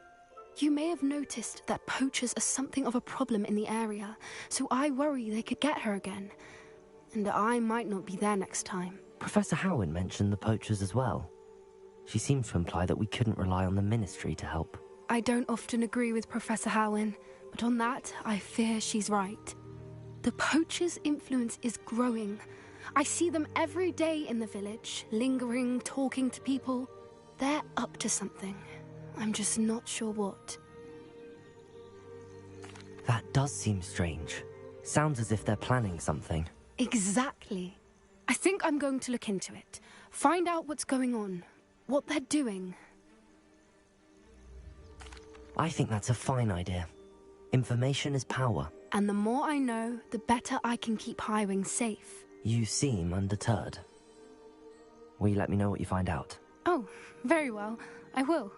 S15: You may have noticed that poachers are something of a problem in the area, so I worry they could get her again. And I might not be there next time.
S1: Professor Howen mentioned the poachers as well. She seemed to imply that we couldn't rely on the Ministry to help.
S15: I don't often agree with Professor Howen, but on that, I fear she's right. The poachers' influence is growing. I see them every day in the village, lingering, talking to people. They're up to something. I'm just not sure what.
S1: That does seem strange. Sounds as if they're planning something.
S15: Exactly. I think I'm going to look into it. Find out what's going on. What they're doing.
S1: I think that's a fine idea. Information is power.
S15: And the more I know, the better I can keep Highwing safe.
S1: You seem undeterred. Will you let me know what you find out?
S15: Oh, very well. I will.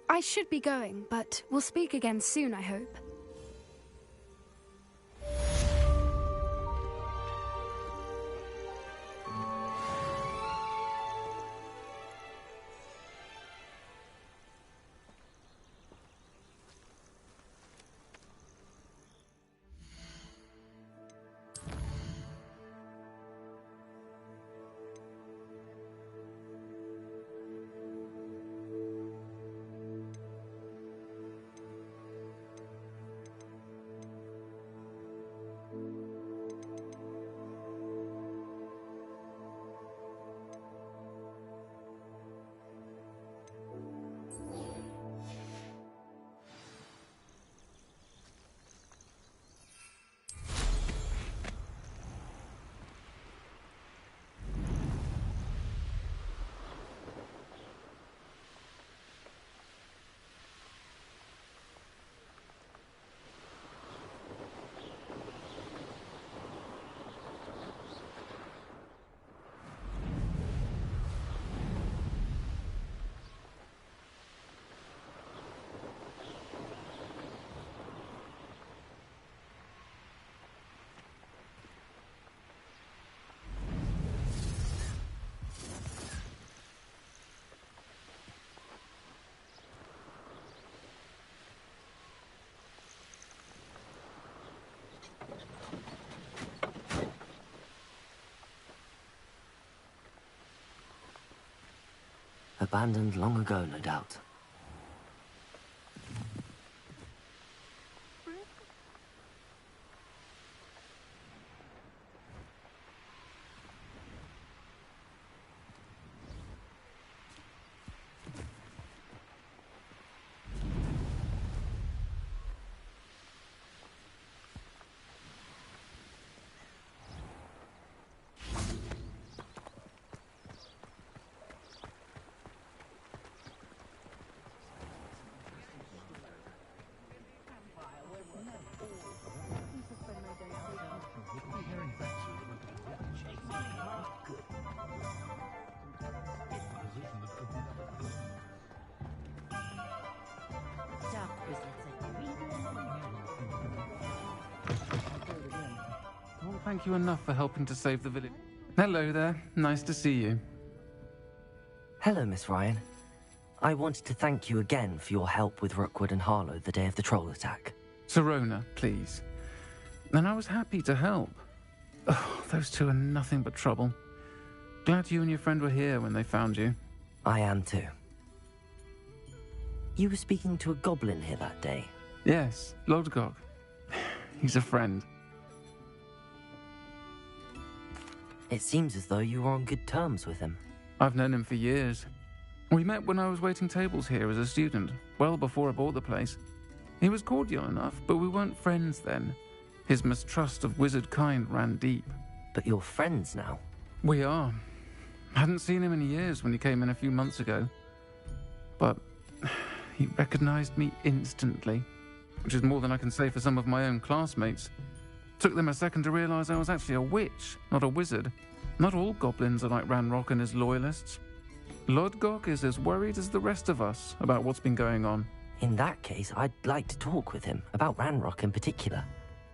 S15: I should be going, but we'll speak again soon, I hope.
S1: abandoned long ago, no doubt.
S16: Can't thank you enough for helping to save the village. Hello there. Nice to see you.
S1: Hello, Miss Ryan. I wanted to thank you again for your help with Rookwood and Harlow the day of the troll attack.
S16: Sirona, please. And I was happy to help. Oh, those two are nothing but trouble. Glad you and your friend were here when they found you.
S1: I am too. You were speaking to a goblin here that day.
S16: Yes, Lodgok. He's a friend.
S1: It seems as though you were on good terms with him.
S16: I've known him for years. We met when I was waiting tables here as a student, well before I bought the place. He was cordial enough, but we weren't friends then. His mistrust of wizard kind ran deep.
S1: But you're friends now?
S16: We are. Hadn't seen him in years when he came in a few months ago. But he recognized me instantly, which is more than I can say for some of my own classmates. Took them a second to realize I was actually a witch, not a wizard. Not all goblins are like Ranrock and his loyalists. Lodgok is as worried as the rest of us about what's been going on.
S1: In that case, I'd like to talk with him, about Ranrock in particular.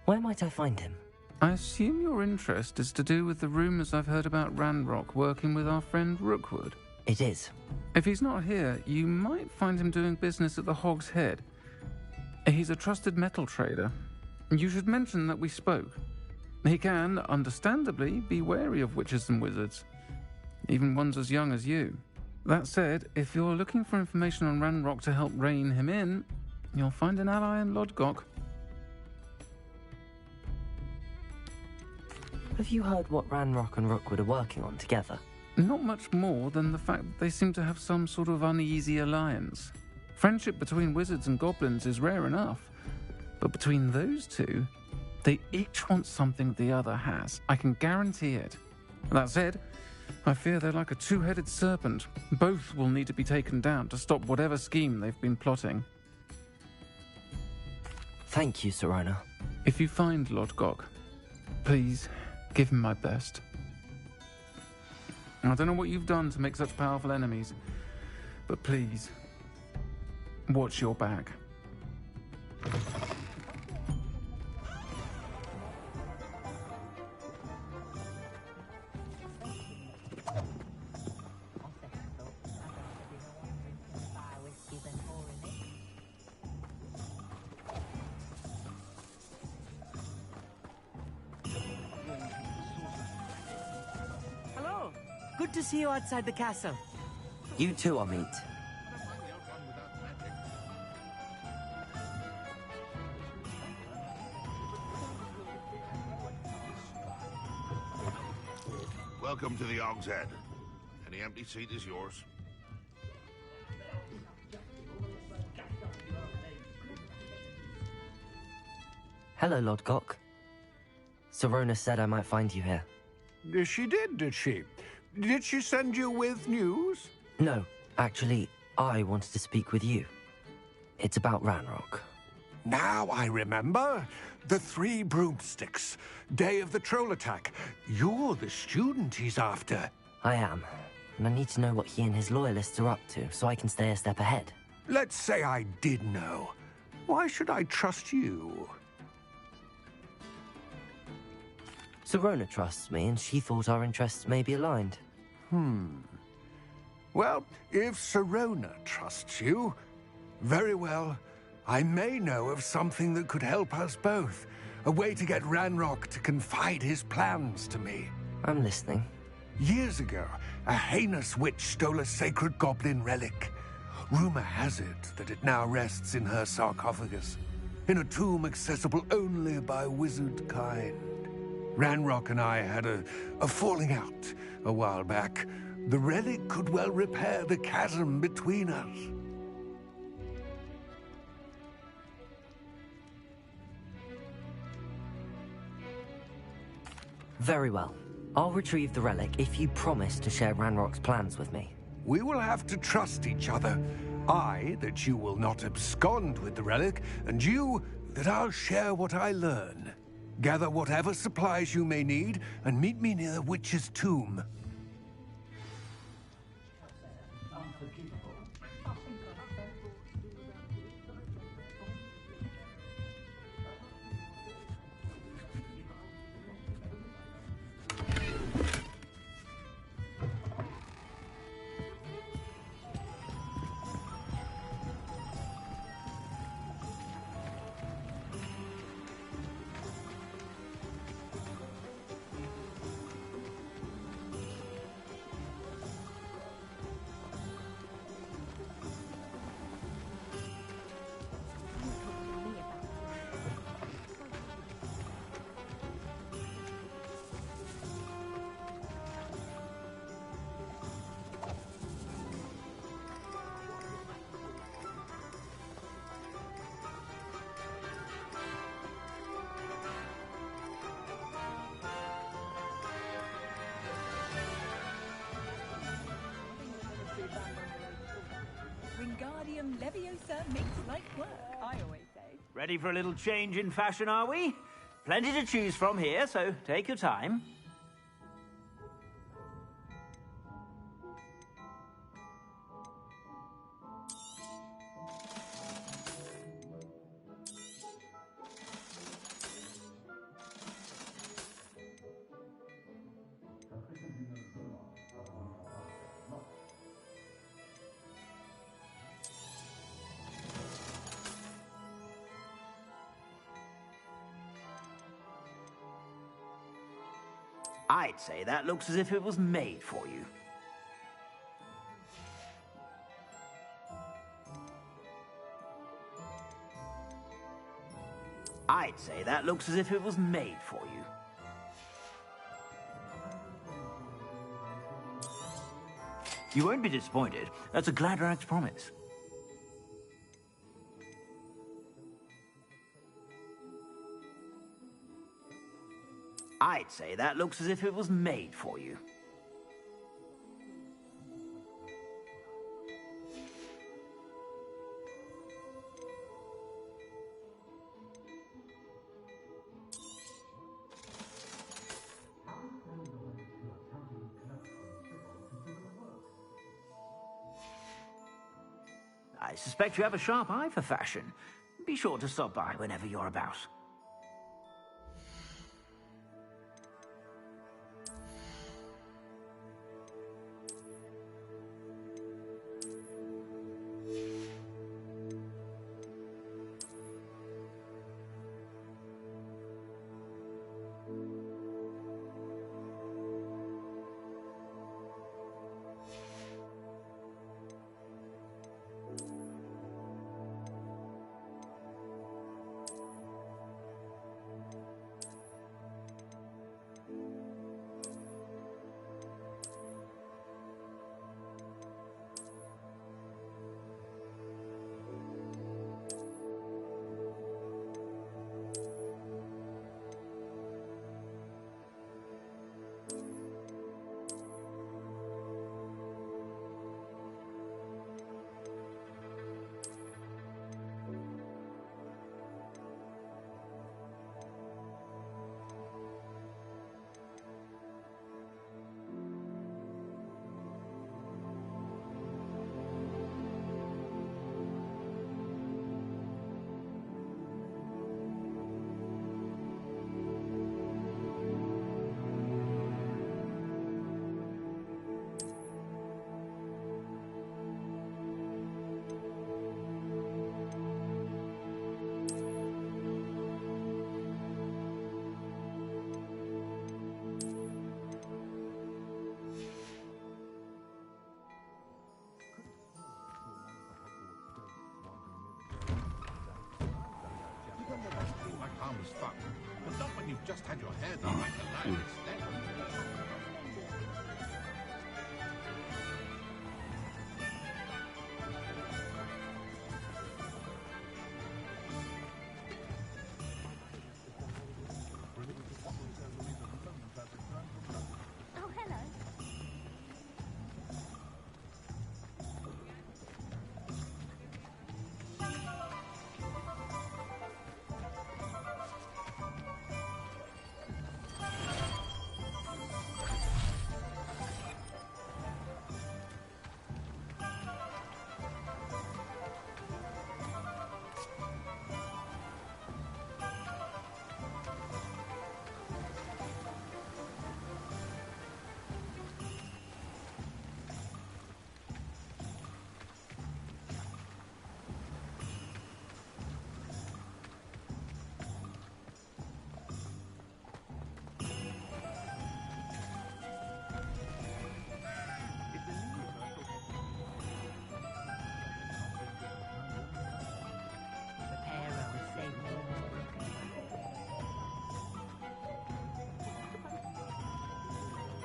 S1: Where might I find him?
S16: I assume your interest is to do with the rumors I've heard about Ranrock working with our friend Rookwood.
S1: It is.
S16: If he's not here, you might find him doing business at the Hog's Head. He's a trusted metal trader. You should mention that we spoke. He can, understandably, be wary of witches and wizards, even ones as young as you. That said, if you're looking for information on Ranrock to help rein him in, you'll find an ally in Lodgok.
S1: Have you heard what Ranrock and Rookwood are working on together?
S16: Not much more than the fact that they seem to have some sort of uneasy alliance. Friendship between wizards and goblins is rare enough, but between those two, they each want something the other has. I can guarantee it. That said, I fear they're like a two-headed serpent. Both will need to be taken down to stop whatever scheme they've been plotting.
S1: Thank you, Sirona.
S16: If you find Lodgok, please give him my best. I don't know what you've done to make such powerful enemies, but please, watch your back.
S17: Hello. Good to see you outside the castle.
S1: You too, Amit.
S2: Welcome to the Hog's Head. Any empty seat is yours.
S1: Hello, Lodgok. Sirona said I might find you here.
S18: She did she? Did she send you with news?
S1: No, actually, I wanted to speak with you. It's about Ranrock.
S18: Now I remember. The 3 broomsticks. Day of the troll attack. You're the student he's after.
S1: I am. And I need to know what he and his loyalists are up to, so I can stay a step ahead.
S18: Let's say I did know. Why should I trust you?
S1: Sirona trusts me, and she thought our interests may be aligned.
S18: Well, if Sirona trusts you, very well. I may know of something that could help us both. A way to get Ranrock to confide his plans to me.
S1: I'm listening.
S18: Years ago, a heinous witch stole a sacred goblin relic. Rumor has it that it now rests in her sarcophagus, in a tomb accessible only by wizard kind. Ranrock and I had a falling out a while back. The relic could well repair the chasm between us.
S1: Very well. I'll retrieve the relic if you promise to share Ranrock's plans with me.
S18: We will have to trust each other. I, that you will not abscond with the relic, and you, that I'll share what I learn. Gather whatever supplies you may need, and meet me near the witch's tomb.
S7: Wingardium Leviosa makes light work, I always say.
S12: Ready for a little change in fashion, are we? Plenty to choose from here, so take your time. I'd say that looks as if it was made for you. I'd say that looks as if it was made for you. You won't be disappointed. That's a Gladrag's promise. I'd say that looks as if it was made for you. I suspect you have a sharp eye for fashion. Be sure to stop by whenever you're about.
S2: just had your hair done like a lioness then.
S19: Oh, hello.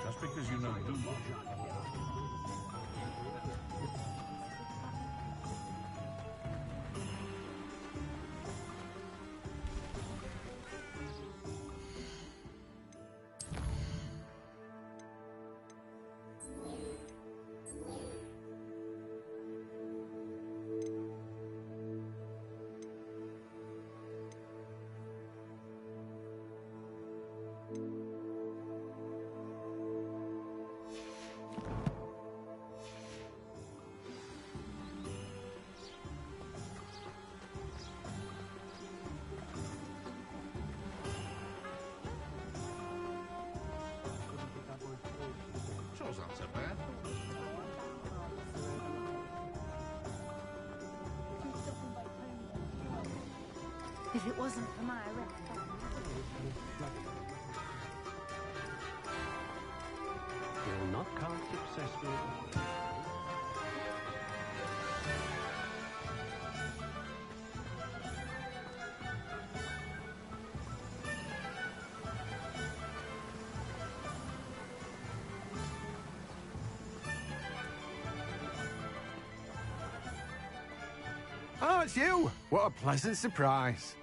S2: Just because you know do. Chores aren't so bad.
S19: If it wasn't for my erect back.
S5: Will not cast successfully.
S20: Oh, it's you! What a pleasant surprise.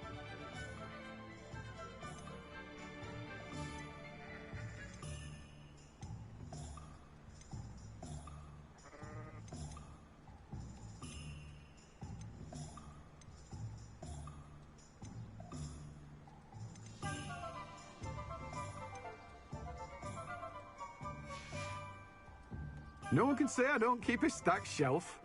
S20: No one can say I don't keep a stacked shelf.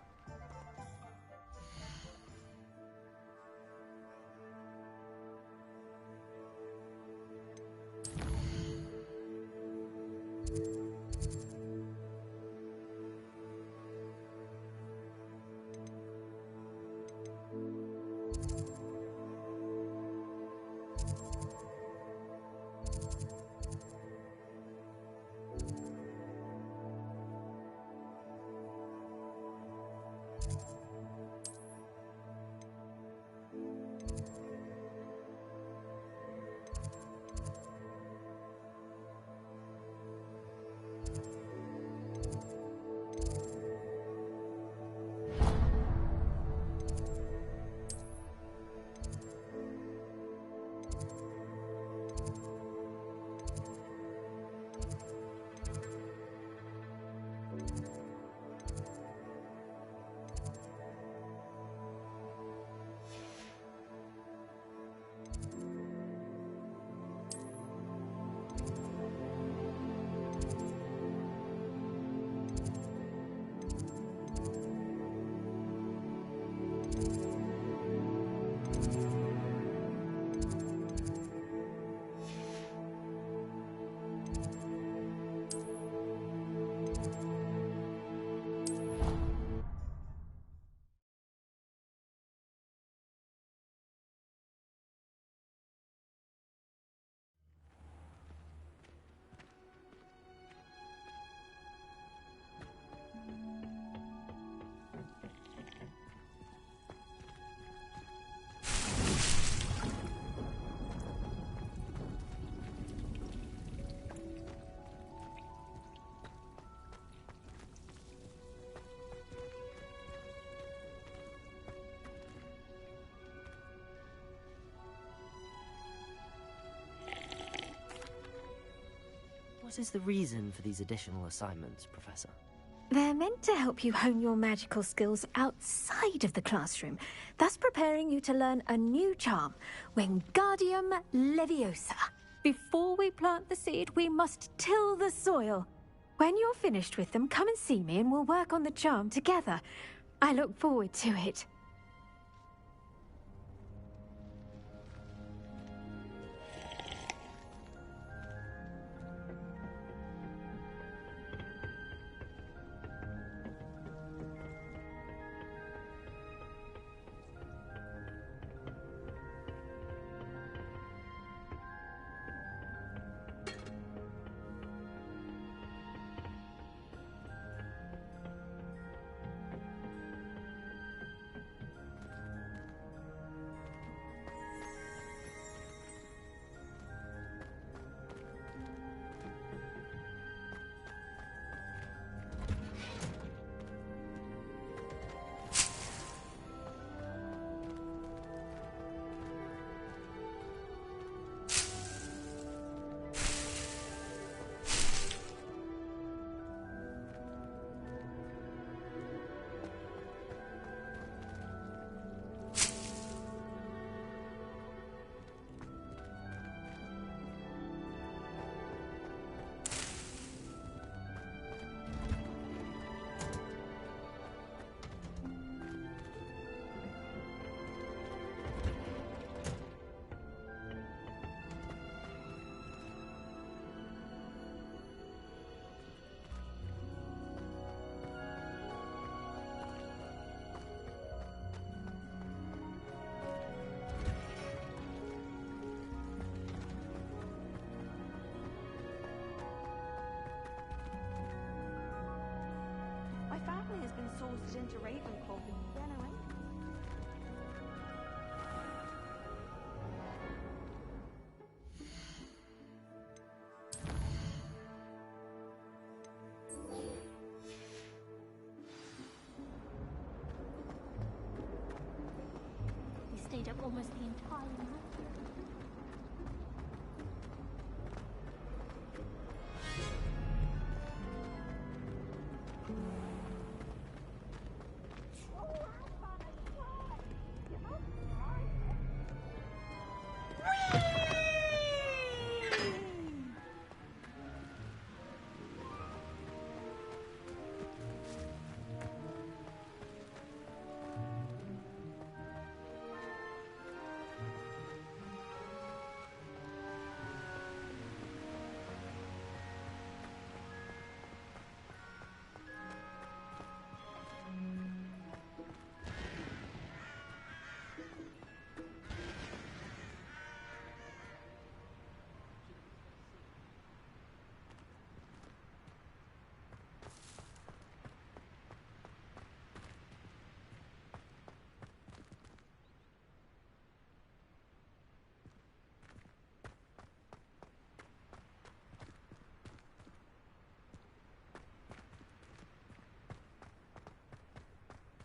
S1: What is the reason for these additional assignments, Professor?
S21: They're meant to help you hone your magical skills outside of the classroom, thus preparing you to learn a new charm, Wingardium Leviosa. Before we plant the seed, we must till the soil. When you're finished with them, come and see me and we'll work on the charm together. I look forward to it.
S9: Has been sourced into Ravenclaw. Yeah, no way.
S19: We stayed up almost the entire night.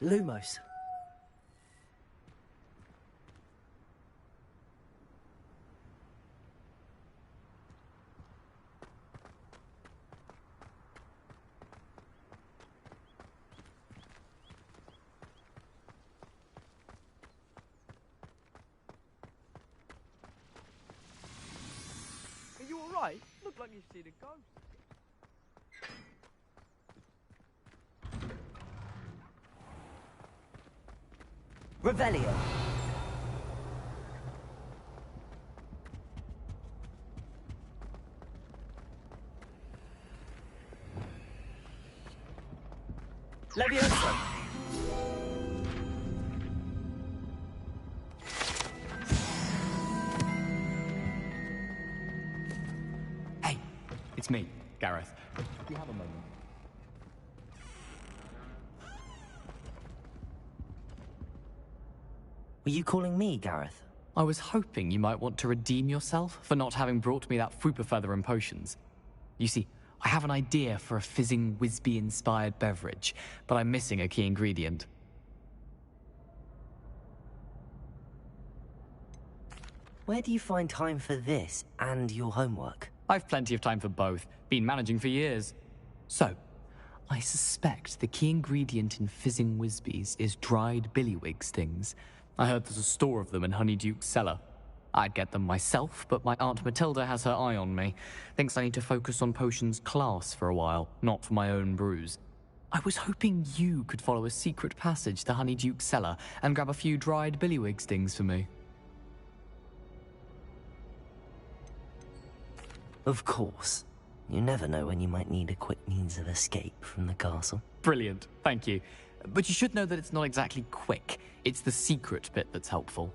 S1: Lumos.
S3: Are you alright? Look like you've seen a ghost.
S1: Revelio. Leviosa.
S22: Hey, it's me, Gareth. Do you have a moment?
S1: Were you calling me, Gareth?
S22: I was hoping you might want to redeem yourself for not having brought me that Fupa Feather and potions. You see, I have an idea for a fizzing Whizbee-inspired beverage, but I'm missing a key ingredient.
S1: Where do you find time for this and your homework?
S22: I've plenty of time for both. Been managing for years. So, I suspect the key ingredient in fizzing Whizbees is dried billywig stings. I heard there's a store of them in Honeyduke's cellar. I'd get them myself, but my Aunt Matilda has her eye on me. Thinks I need to focus on potions class for a while, not for my own brews. I was hoping you could follow a secret passage to Honeyduke's cellar and grab a few dried billywig stings for me.
S1: Of course. You never know when you might need a quick means of escape from the castle.
S22: Brilliant, thank you. But you should know that it's not exactly quick. It's the secret bit that's helpful.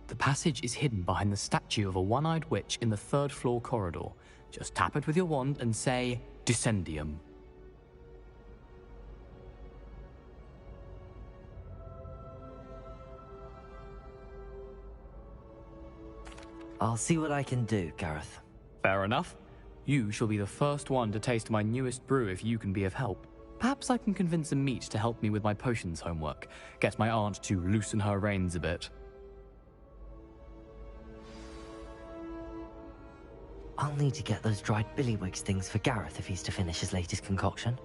S22: The passage is hidden behind the statue of a one-eyed witch in the third-floor corridor. Just tap it with your wand and say, Descendium.
S1: I'll see what I can do, Gareth.
S22: Fair enough. You shall be the first one to taste my newest brew if you can be of help. Perhaps I can convince a meat to help me with my potions homework. Get my aunt to loosen her reins a bit.
S1: I'll need to get those dried billywig stings for Gareth if he's to finish his latest concoction.